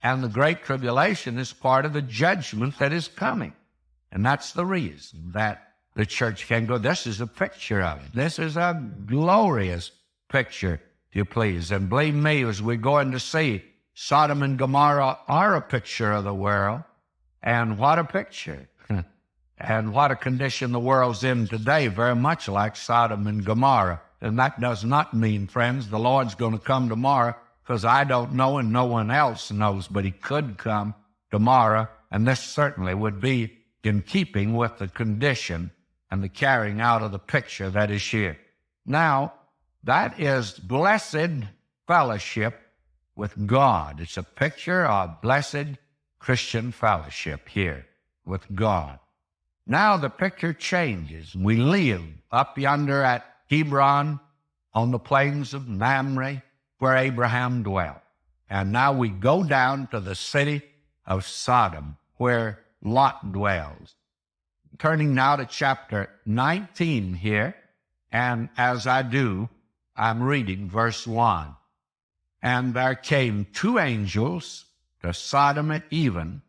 And the great tribulation is part of the judgment that is coming. And that's the reason that the church can go. This is a picture of it. This is a glorious picture, if you please. And believe me, as we're going to see, Sodom and Gomorrah are a picture of the world. And what a picture. And what a condition the world's in today, very much like Sodom and Gomorrah. And that does not mean, friends, the Lord's going to come tomorrow, because I don't know and no one else knows, but he could come tomorrow, and this certainly would be in keeping with the condition and the carrying out of the picture that is here. Now, that is blessed fellowship with God. It's a picture of blessed Christian fellowship here with God. Now the picture changes. We live up yonder at Hebron on the plains of Mamre, where Abraham dwelt. And now we go down to the city of Sodom, where Lot dwells. Turning now to chapter 19 here, and as I do, I'm reading verse 1. And there came two angels to Sodom at even,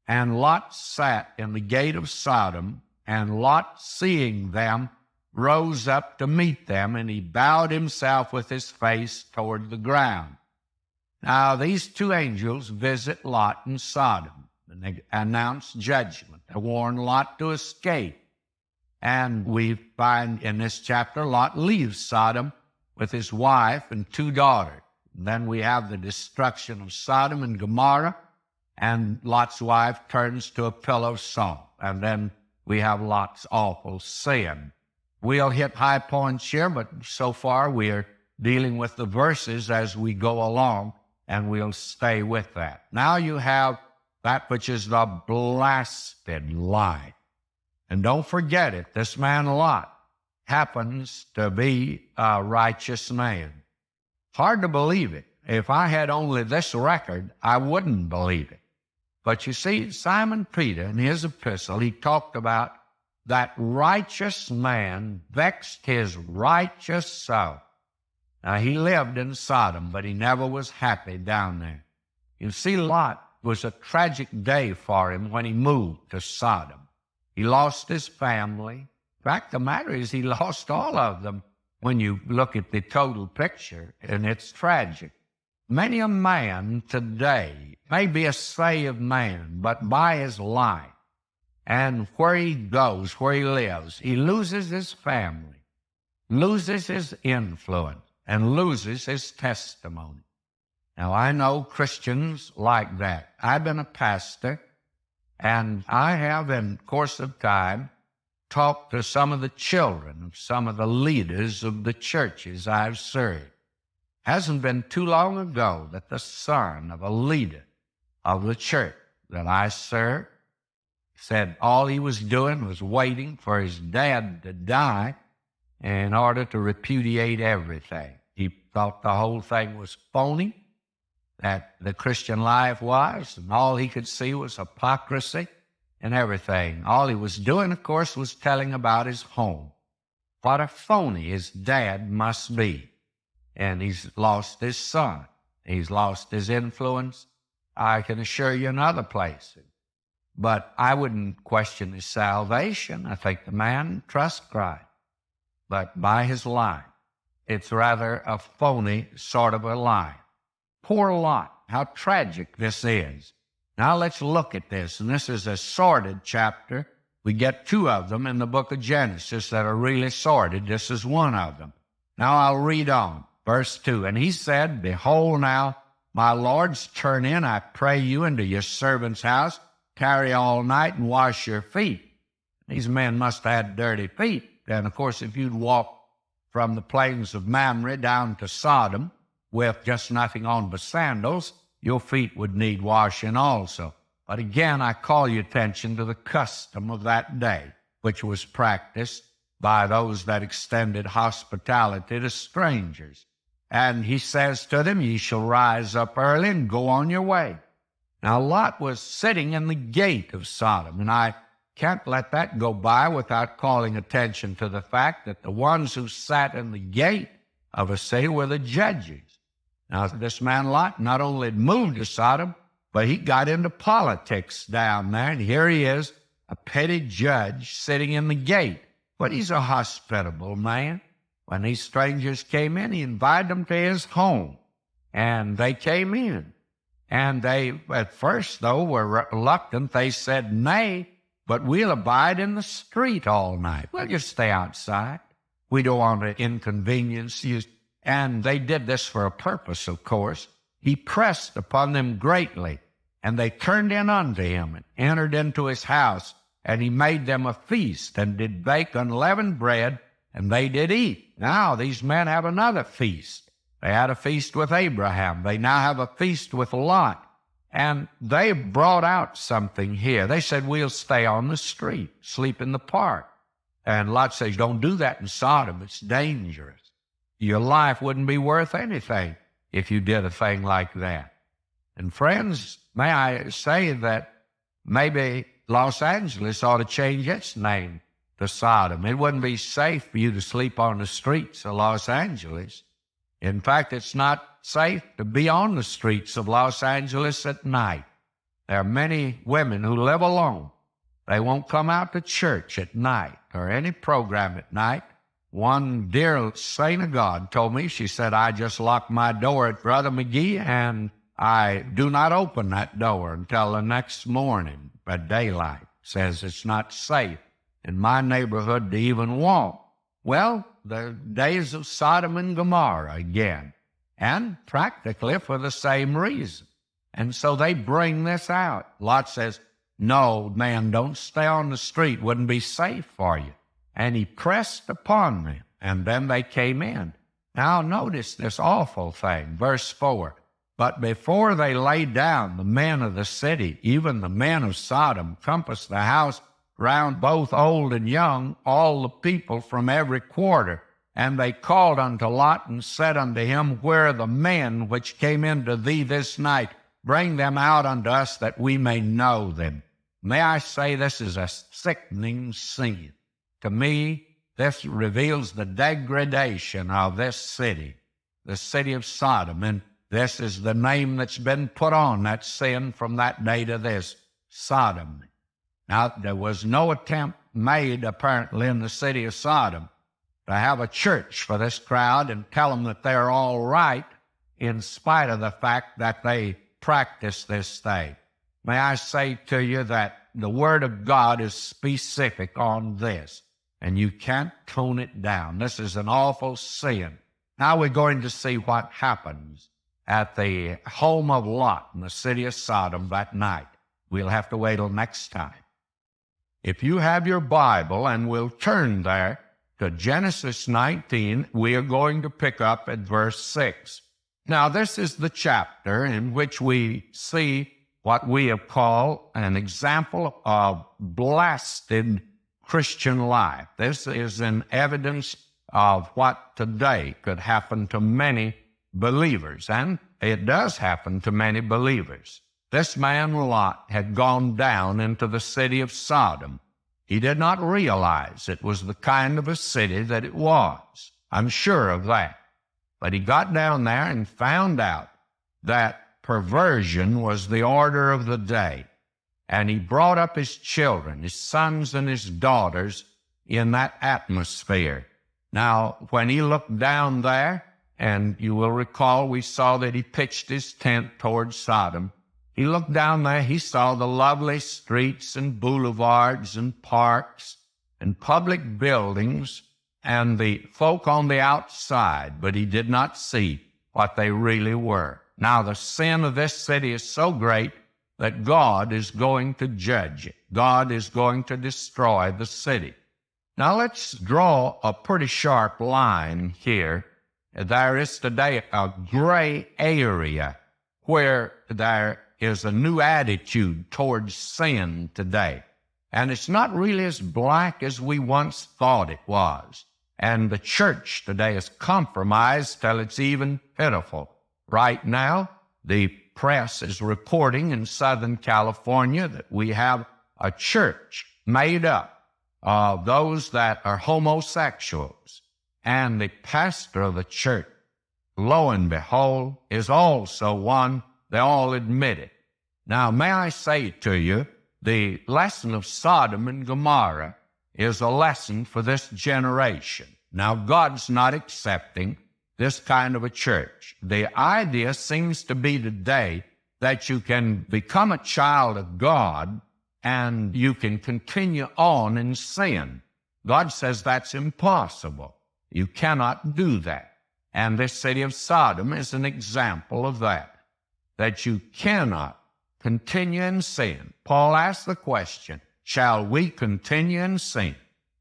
and Lot sat in the gate of Sodom, and Lot, seeing them, rose up to meet them, and he bowed himself with his face toward the ground. Now these two angels visit Lot in Sodom, and they announce judgment. They warn Lot to escape. And we find in this chapter, Lot leaves Sodom with his wife and two daughters. And then we have the destruction of Sodom and Gomorrah, and Lot's wife turns to a pillow of salt. And then we have Lot's awful sin. We'll hit high points here, but so far we are dealing with the verses as we go along, and we'll stay with that. Now you have that which is the blasted lie. And don't forget it, this man Lot happens to be a righteous man. Hard to believe it. If I had only this record, I wouldn't believe it. But you see, Simon Peter, in his epistle, he talked about that righteous man vexed his righteous soul. Now, he lived in Sodom, but he never was happy down there. You see, Lot was a tragic day for him when he moved to Sodom. He lost his family. In fact, the matter is he lost all of them when you look at the total picture, and it's tragic. Many a man today may be a saved man, but by his life and where he goes, where he lives, he loses his family, loses his influence, and loses his testimony. Now, I know Christians like that. I've been a pastor, and I have, in course of time, talked to some of the children of some of the leaders of the churches I've served. Hasn't been too long ago that the son of a leader of the church that I served said all he was doing was waiting for his dad to die in order to repudiate everything. He thought the whole thing was phony, that the Christian life was, and all he could see was hypocrisy and everything. All he was doing, of course, was telling about his home. What a phony his dad must be. And he's lost his son. He's lost his influence, I can assure you, in other places. But I wouldn't question his salvation. I think the man trusts Christ. But by his life, it's rather a phony sort of a life. Poor Lot, how tragic this is. Now let's look at this. And this is a sordid chapter. We get two of them in the book of Genesis that are really sordid. This is one of them. Now I'll read on. Verse 2, and he said, behold now, my lords, turn in, I pray you, into your servant's house, tarry all night, and wash your feet. These men must have had dirty feet. And, of course, if you'd walk from the plains of Mamre down to Sodom with just nothing on but sandals, your feet would need washing also. But again, I call your attention to the custom of that day, which was practiced by those that extended hospitality to strangers. And he says to them, ye shall rise up early and go on your way. Now, Lot was sitting in the gate of Sodom, and I can't let that go by without calling attention to the fact that the ones who sat in the gate of a city were the judges. Now, this man Lot not only had moved to Sodom, but he got into politics down there, and here he is, a petty judge sitting in the gate. But he's a hospitable man. When these strangers came in, he invited them to his home, and they came in. And they, at first, though, were reluctant. They said, nay, but we'll abide in the street all night. We'll just stay outside. We don't want to inconvenience you. And they did this for a purpose, of course. He pressed upon them greatly, and they turned in unto him and entered into his house, and he made them a feast and did bake unleavened bread, and they did eat. Now these men have another feast. They had a feast with Abraham. They now have a feast with Lot. And they brought out something here. They said, we'll stay on the street, sleep in the park. And Lot says, don't do that in Sodom. It's dangerous. Your life wouldn't be worth anything if you did a thing like that. And friends, may I say that maybe Los Angeles ought to change its name to Sodom. It wouldn't be safe for you to sleep on the streets of Los Angeles. In fact, it's not safe to be on the streets of Los Angeles at night. There are many women who live alone. They won't come out to church at night or any program at night. One dear saint of God told me, she said, I just lock my door at Brother McGee, and I do not open that door until the next morning at daylight. Says it's not safe in my neighborhood to even walk. Well, the days of Sodom and Gomorrah again, and practically for the same reason. And so they bring this out. Lot says, no, man, don't stay on the street. Wouldn't be safe for you. And he pressed upon them, and then they came in. Now notice this awful thing, verse 4. But before they lay down, the men of the city, even the men of Sodom, compassed the house round both old and young, all the people from every quarter. And they called unto Lot and said unto him, where are the men which came into thee this night? Bring them out unto us that we may know them. May I say this is a sickening scene. To me, this reveals the degradation of this city, the city of Sodom. And this is the name that's been put on that sin from that day to this, Sodom. Now, there was no attempt made, apparently, in the city of Sodom to have a church for this crowd and tell them that they're all right in spite of the fact that they practice this thing. May I say to you that the Word of God is specific on this, and you can't tone it down. This is an awful sin. Now we're going to see what happens at the home of Lot in the city of Sodom that night. We'll have to wait till next time. If you have your Bible, and we'll turn there to Genesis 19, we are going to pick up at verse 6. Now, this is the chapter in which we see what we have called an example of blasted Christian life. This is an evidence of what today could happen to many believers, and it does happen to many believers. This man Lot had gone down into the city of Sodom. He did not realize it was the kind of a city that it was. I'm sure of that. But he got down there and found out that perversion was the order of the day. And he brought up his children, his sons and his daughters, in that atmosphere. Now, when he looked down there, and you will recall we saw that he pitched his tent towards Sodom, he looked down there, he saw the lovely streets and boulevards and parks and public buildings and the folk on the outside, but he did not see what they really were. Now, the sin of this city is so great that God is going to judge it. God is going to destroy the city. Now let's draw a pretty sharp line here. There is today a gray area where there is a new attitude towards sin today. And it's not really as black as we once thought it was. And the church today is compromised till it's even pitiful. Right now, the press is reporting in Southern California that we have a church made up of those that are homosexuals. And the pastor of the church, lo and behold, is also one. They all admit it. Now, may I say to you, the lesson of Sodom and Gomorrah is a lesson for this generation. Now, God's not accepting this kind of a church. The idea seems to be today that you can become a child of God and you can continue on in sin. God says that's impossible. You cannot do that. And this city of Sodom is an example of that you cannot continue in sin. Paul asked the question, shall we continue in sin?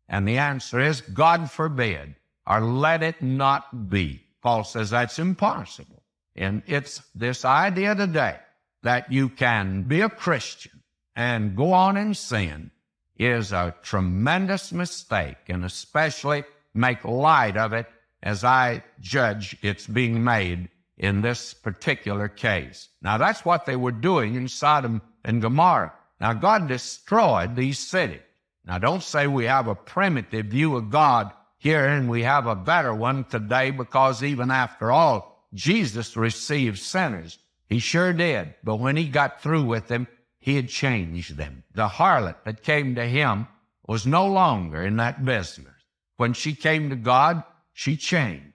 And the answer is, God forbid, or let it not be. Paul says that's impossible. And it's this idea today that you can be a Christian and go on in sin is a tremendous mistake, and especially make light of it as I judge it's being made in this particular case. Now, that's what they were doing in Sodom and Gomorrah. Now, God destroyed these cities. Now, don't say we have a primitive view of God here and we have a better one today, because even after all, Jesus received sinners. He sure did. But when he got through with them, he had changed them. The harlot that came to him was no longer in that business. When she came to God, she changed.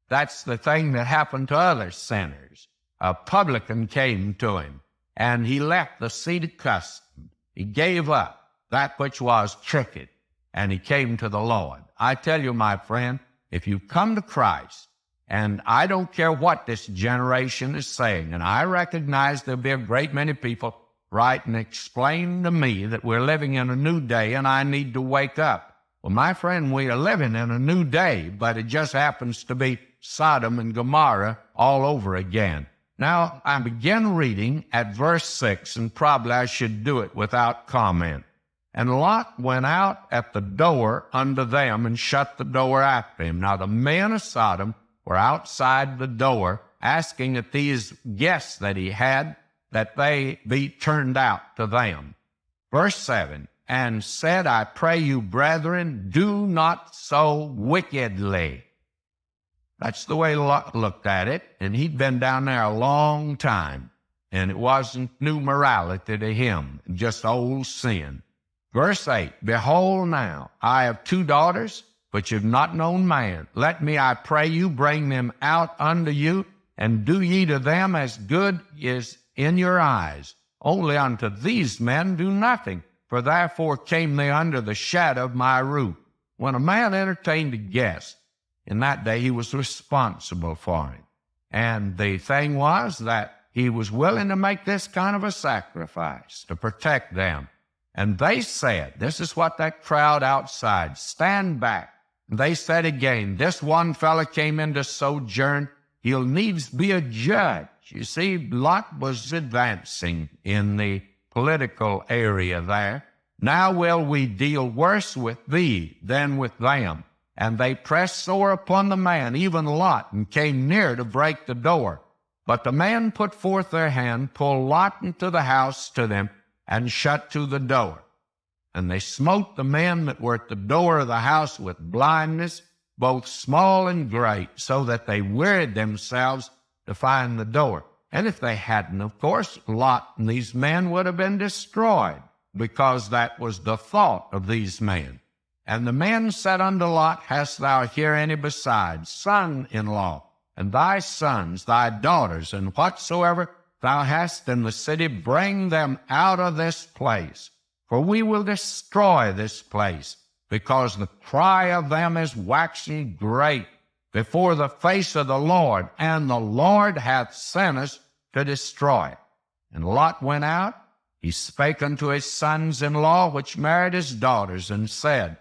That's the thing that happened to other sinners. A publican came to him, and he left the seat of custom. He gave up that which was crooked, and he came to the Lord. I tell you, my friend, if you come to Christ, and I don't care what this generation is saying, and I recognize there'll be a great many people write and explain to me that we're living in a new day and I need to wake up. Well, my friend, we are living in a new day, but it just happens to be Sodom and Gomorrah all over again. Now, I begin reading at verse 6, and probably I should do it without comment. And Lot went out at the door unto them and shut the door after him. Now, the men of Sodom were outside the door, asking that these guests that he had, that they be turned out to them. Verse 7, and said, I pray you, brethren, do not so wickedly. That's the way Lot looked at it, and he'd been down there a long time, and it wasn't new morality to him, just old sin. Verse 8, behold now, I have 2 daughters, which have not known man. Let me, I pray you, bring them out unto you, and do ye to them as good is in your eyes. Only unto these men do nothing, for therefore came they under the shadow of my roof. When a man entertained a guest, in that day he was responsible for him. And the thing was that he was willing to make this kind of a sacrifice to protect them. And they said, this is what that crowd outside, stand back. And they said again, this one fellow came in to sojourn, he'll needs be a judge. You see, Lot was advancing in the political area there. Now will we deal worse with thee than with them. And they pressed sore upon the man, even Lot, and came near to break the door. But the man put forth their hand, pulled Lot into the house to them, and shut to the door. And they smote the men that were at the door of the house with blindness, both small and great, so that they wearied themselves to find the door. And if they hadn't, of course, Lot and these men would have been destroyed, because that was the thought of these men. And the men said unto Lot, hast thou here any besides, son-in-law, and thy sons, thy daughters, and whatsoever thou hast in the city, bring them out of this place. For we will destroy this place, because the cry of them is waxing great before the face of the Lord, and the Lord hath sent us to destroy it. And Lot went out. He spake unto his sons-in-law, which married his daughters, and said,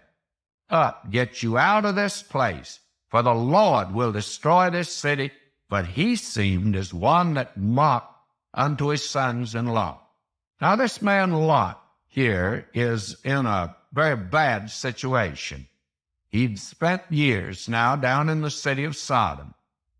Up, get you out of this place, for the Lord will destroy this city. But he seemed as one that mocked unto his sons-in-law. Now this man Lot here is in a very bad situation. He'd spent years now down in the city of Sodom.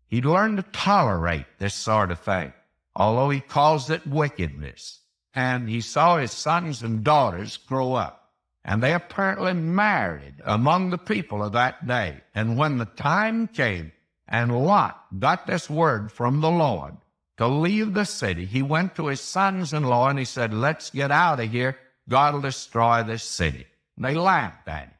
He'd learned to tolerate this sort of thing, although he calls it wickedness. And he saw his sons and daughters grow up, and they apparently married among the people of that day. And when the time came, and Lot got this word from the Lord to leave the city, he went to his sons-in-law and he said, Let's get out of here. God will destroy this city. And they laughed at him.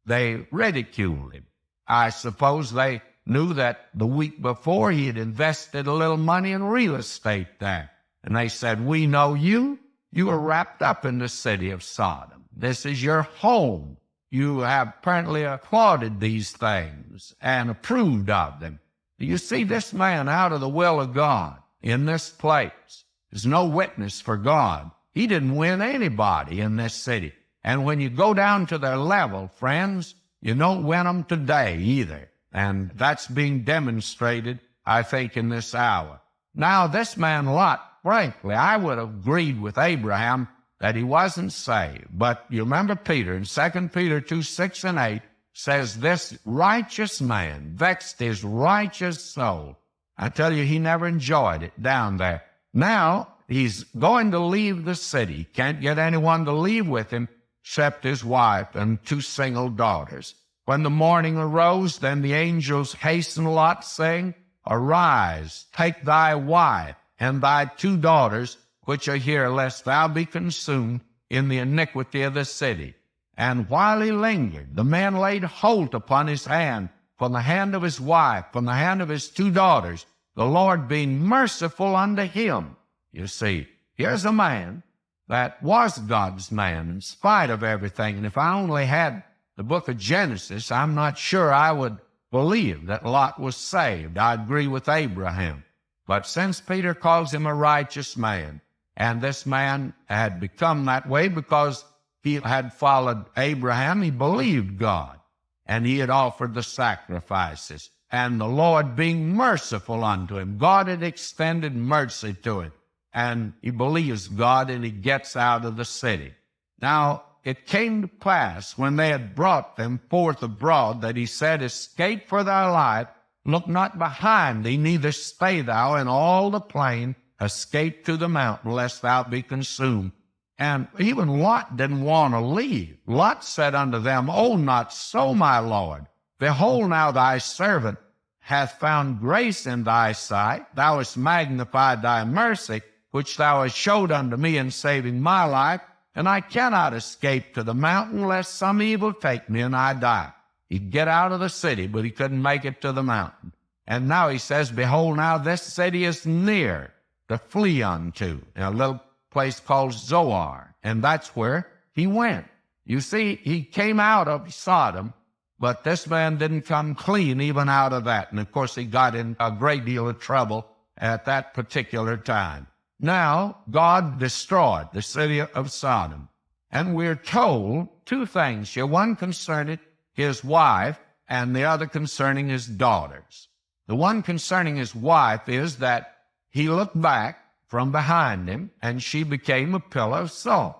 They ridiculed him. I suppose they knew that the week before he had invested a little money in real estate there. And they said, We know you. You are wrapped up in the city of Sodom. This is your home. You have apparently applauded these things and approved of them. Do you see this man out of the will of God in this place? There's no witness for God. He didn't win anybody in this city. And when you go down to their level, friends, you don't win them today either. And that's being demonstrated, I think, in this hour. Now, this man Lot, frankly, I would have agreed with Abraham that he wasn't saved. But you remember Peter in 2 Peter 2, 6 and 8 says, This righteous man vexed his righteous soul. I tell you, he never enjoyed it down there. Now, he's going to leave the city. Can't get anyone to leave with him except his wife and 2 single daughters. When the morning arose, then the angels hastened Lot, saying, Arise, take thy wife and thy 2 daughters, which are here, lest thou be consumed in the iniquity of the city. And while he lingered, the man laid hold upon his hand, from the hand of his wife, from the hand of his 2 daughters, the Lord being merciful unto him. You see, here's a man that was God's man in spite of everything. And if I only had the book of Genesis, I'm not sure I would believe that Lot was saved. I agree with Abraham. But since Peter calls him a righteous man, and this man had become that way because he had followed Abraham, he believed God, and he had offered the sacrifices. And the Lord being merciful unto him, God had extended mercy to him, and he believes God, and he gets out of the city. Now, it came to pass, when they had brought them forth abroad, that he said, Escape for thy life, look not behind thee, neither stay thou in all the plain, escape to the mountain, lest thou be consumed. And even Lot didn't want to leave. Lot said unto them, Oh, not so, my Lord. Behold, now thy servant hath found grace in thy sight. Thou hast magnified thy mercy, which thou hast showed unto me in saving my life. And I cannot escape to the mountain, lest some evil take me and I die. He'd get out of the city, but he couldn't make it to the mountain. And now he says, Behold, now this city is near to flee unto, in a little place called Zoar. And that's where he went. You see, he came out of Sodom, but this man didn't come clean even out of that. And of course, he got in a great deal of trouble at that particular time. Now, God destroyed the city of Sodom. And we're told 2 things here, one concerning his wife and the other concerning his daughters. The one concerning his wife is that he looked back from behind him, and she became a pillar of salt.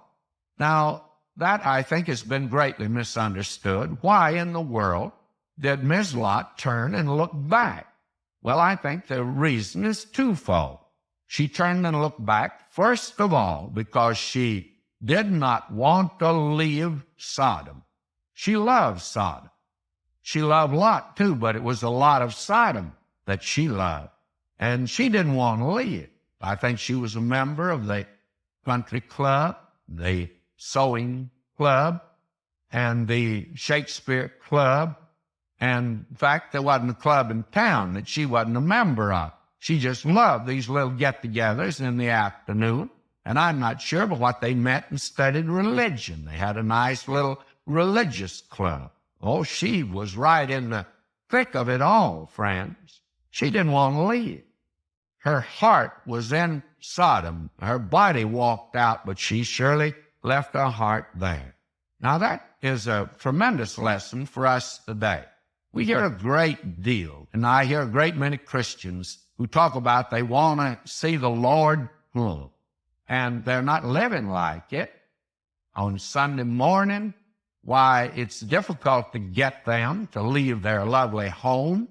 Now, that, I think, has been greatly misunderstood. Why in the world did Ms. Lot turn and look back? Well, I think the reason is twofold. She turned and looked back, first of all, because she did not want to leave Sodom. She loved Sodom. She loved Lot, too, but it was a lot of Sodom that she loved. And she didn't want to leave. I think she was a member of the country club, the sewing club, and the Shakespeare club. And in fact, there wasn't a club in town that she wasn't a member of. She just loved these little get-togethers in the afternoon. And I'm not sure, but what they met and studied religion. They had a nice little religious club. Oh, she was right in the thick of it all, friends. She didn't want to leave. her heart was in Sodom. Her body walked out, but she surely left her heart there. Now that is a tremendous lesson for us today. We hear a great deal, and I hear a great many Christians who talk about they want to see the Lord, and they're not living like it. On Sunday morning, why, it's difficult to get them to leave their lovely home.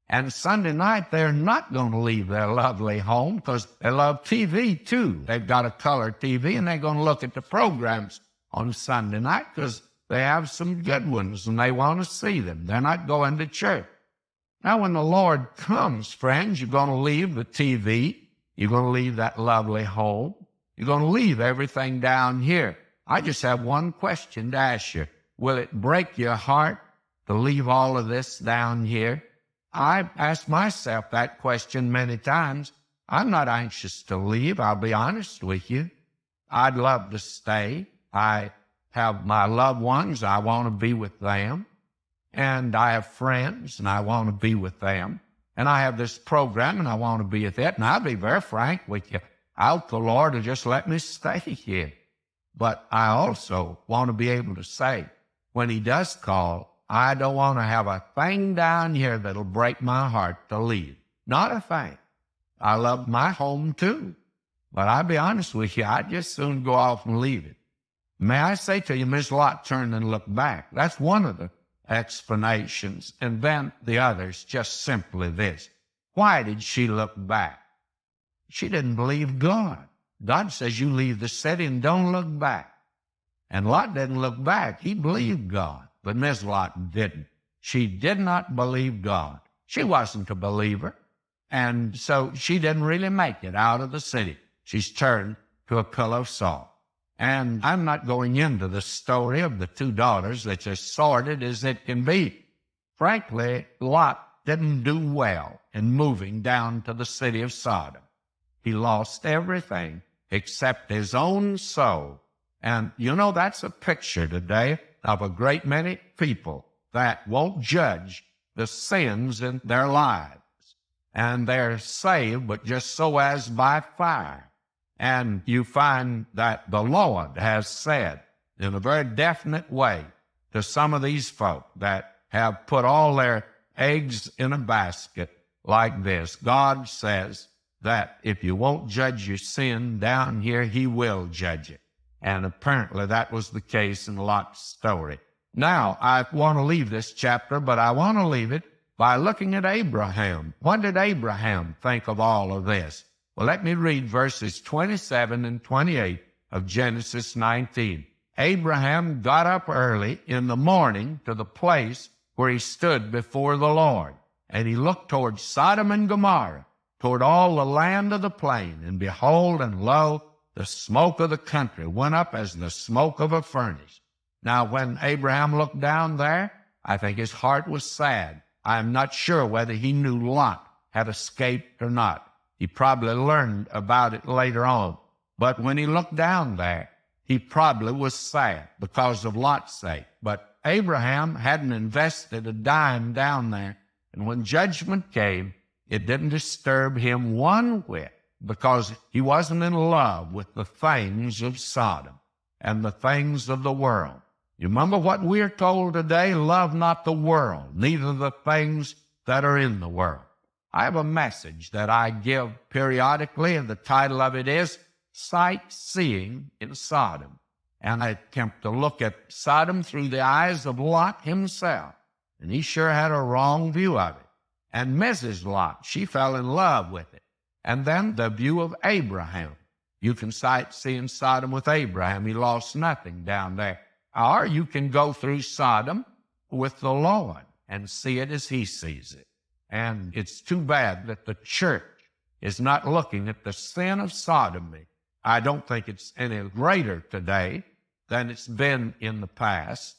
And Sunday night, they're not going to leave their lovely home because they love TV too. They've got a color TV, and they're going to look at the programs on Sunday night because they have some good ones and they want to see them. They're not going to church. Now, when the Lord comes, friends, you're going to leave the TV. You're going to leave that lovely home. You're going to leave everything down here. I just have one question to ask you. Will it break your heart to leave all of this down here? I've asked myself that question many times. I'm not anxious to leave, I'll be honest with you. I'd love to stay. I have my loved ones, I want to be with them. And I have friends, and I want to be with them. And I have this program, and I want to be with it. And I'll be very frank with you. I hope the Lord will just let me stay here. But I also want to be able to say, when He does call, I don't want to have a thing down here that'll break my heart to leave. Not a thing. I love my home too. But I'll be honest with you, I'd just soon go off and leave it. May I say to you, Miss Lot turned and looked back. That's one of the explanations. And then the other's just simply this. Why did she look back? She didn't believe God. God says you leave the city and don't look back. And Lot didn't look back. He believed God. But Miss Lot didn't. She did not believe God. She wasn't a believer. And so she didn't really make it out of the city. She's turned to a pillar of salt. And I'm not going into the story of the two daughters that's as sordid as it can be. Frankly, Lot didn't do well in moving down to the city of Sodom. He lost everything except his own soul. And you know, that's a picture today of a great many people that won't judge the sins in their lives. And they're saved, but just so as by fire. And you find that the Lord has said in a very definite way to some of these folk that have put all their eggs in a basket like this. God says that if you won't judge your sin down here, He will judge it. And apparently that was the case in Lot's story. Now, I want to leave this chapter, but I want to leave it by looking at Abraham. What did Abraham think of all of this? Well, let me read verses 27 and 28 of Genesis 19. Abraham got up early in the morning to the place where he stood before the Lord, and he looked toward Sodom and Gomorrah, toward all the land of the plain, and behold, and lo, the smoke of the country went up as the smoke of a furnace. Now, when Abraham looked down there, I think his heart was sad. I am not sure whether he knew Lot had escaped or not. He probably learned about it later on. But when he looked down there, he probably was sad because of Lot's sake. But Abraham hadn't invested a dime down there. And when judgment came, it didn't disturb him one whit because he wasn't in love with the things of Sodom and the things of the world. You remember what we're told today? Love not the world, neither the things that are in the world. I have a message that I give periodically, and the title of it is Sightseeing in Sodom. And I attempt to look at Sodom through the eyes of Lot himself. And he sure had a wrong view of it. And Mrs. Lot, she fell in love with it. And then the view of Abraham. You can sightsee in Sodom with Abraham. He lost nothing down there. Or you can go through Sodom with the Lord and see it as He sees it. And it's too bad that the church is not looking at the sin of sodomy. I don't think it's any greater today than it's been in the past.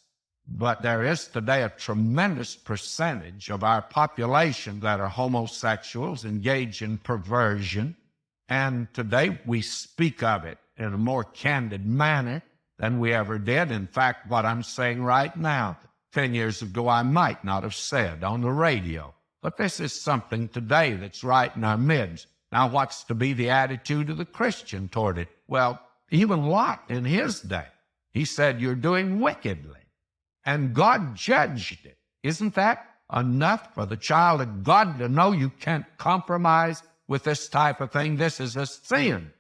But there is today a tremendous percentage of our population that are homosexuals, engaged in perversion. And today we speak of it in a more candid manner than we ever did. In fact, what I'm saying right now, 10 years ago, I might not have said on the radio. But this is something today that's right in our midst. Now, what's to be the attitude of the Christian toward it? Well, even Lot in his day, he said, you're doing wickedly. And God judged it. Isn't that enough for the child of God to know you can't compromise with this type of thing? This is a sin.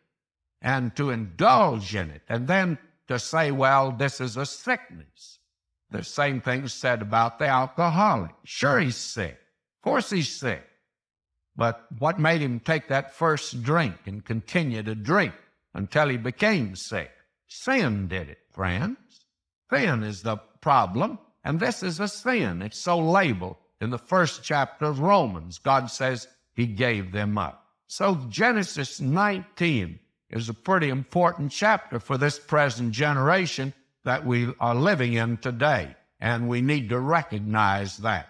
And to indulge in it. And then to say, well, this is a sickness. The same thing said about the alcoholic. Sure, he's sick. Of course he's sick. But what made him take that first drink and continue to drink until he became sick? Sin did it, friends. Sin is the problem, and this is a sin. It's so labeled in the first chapter of Romans. God says he gave them up. So Genesis 19 is a pretty important chapter for this present generation that we are living in today, and we need to recognize that.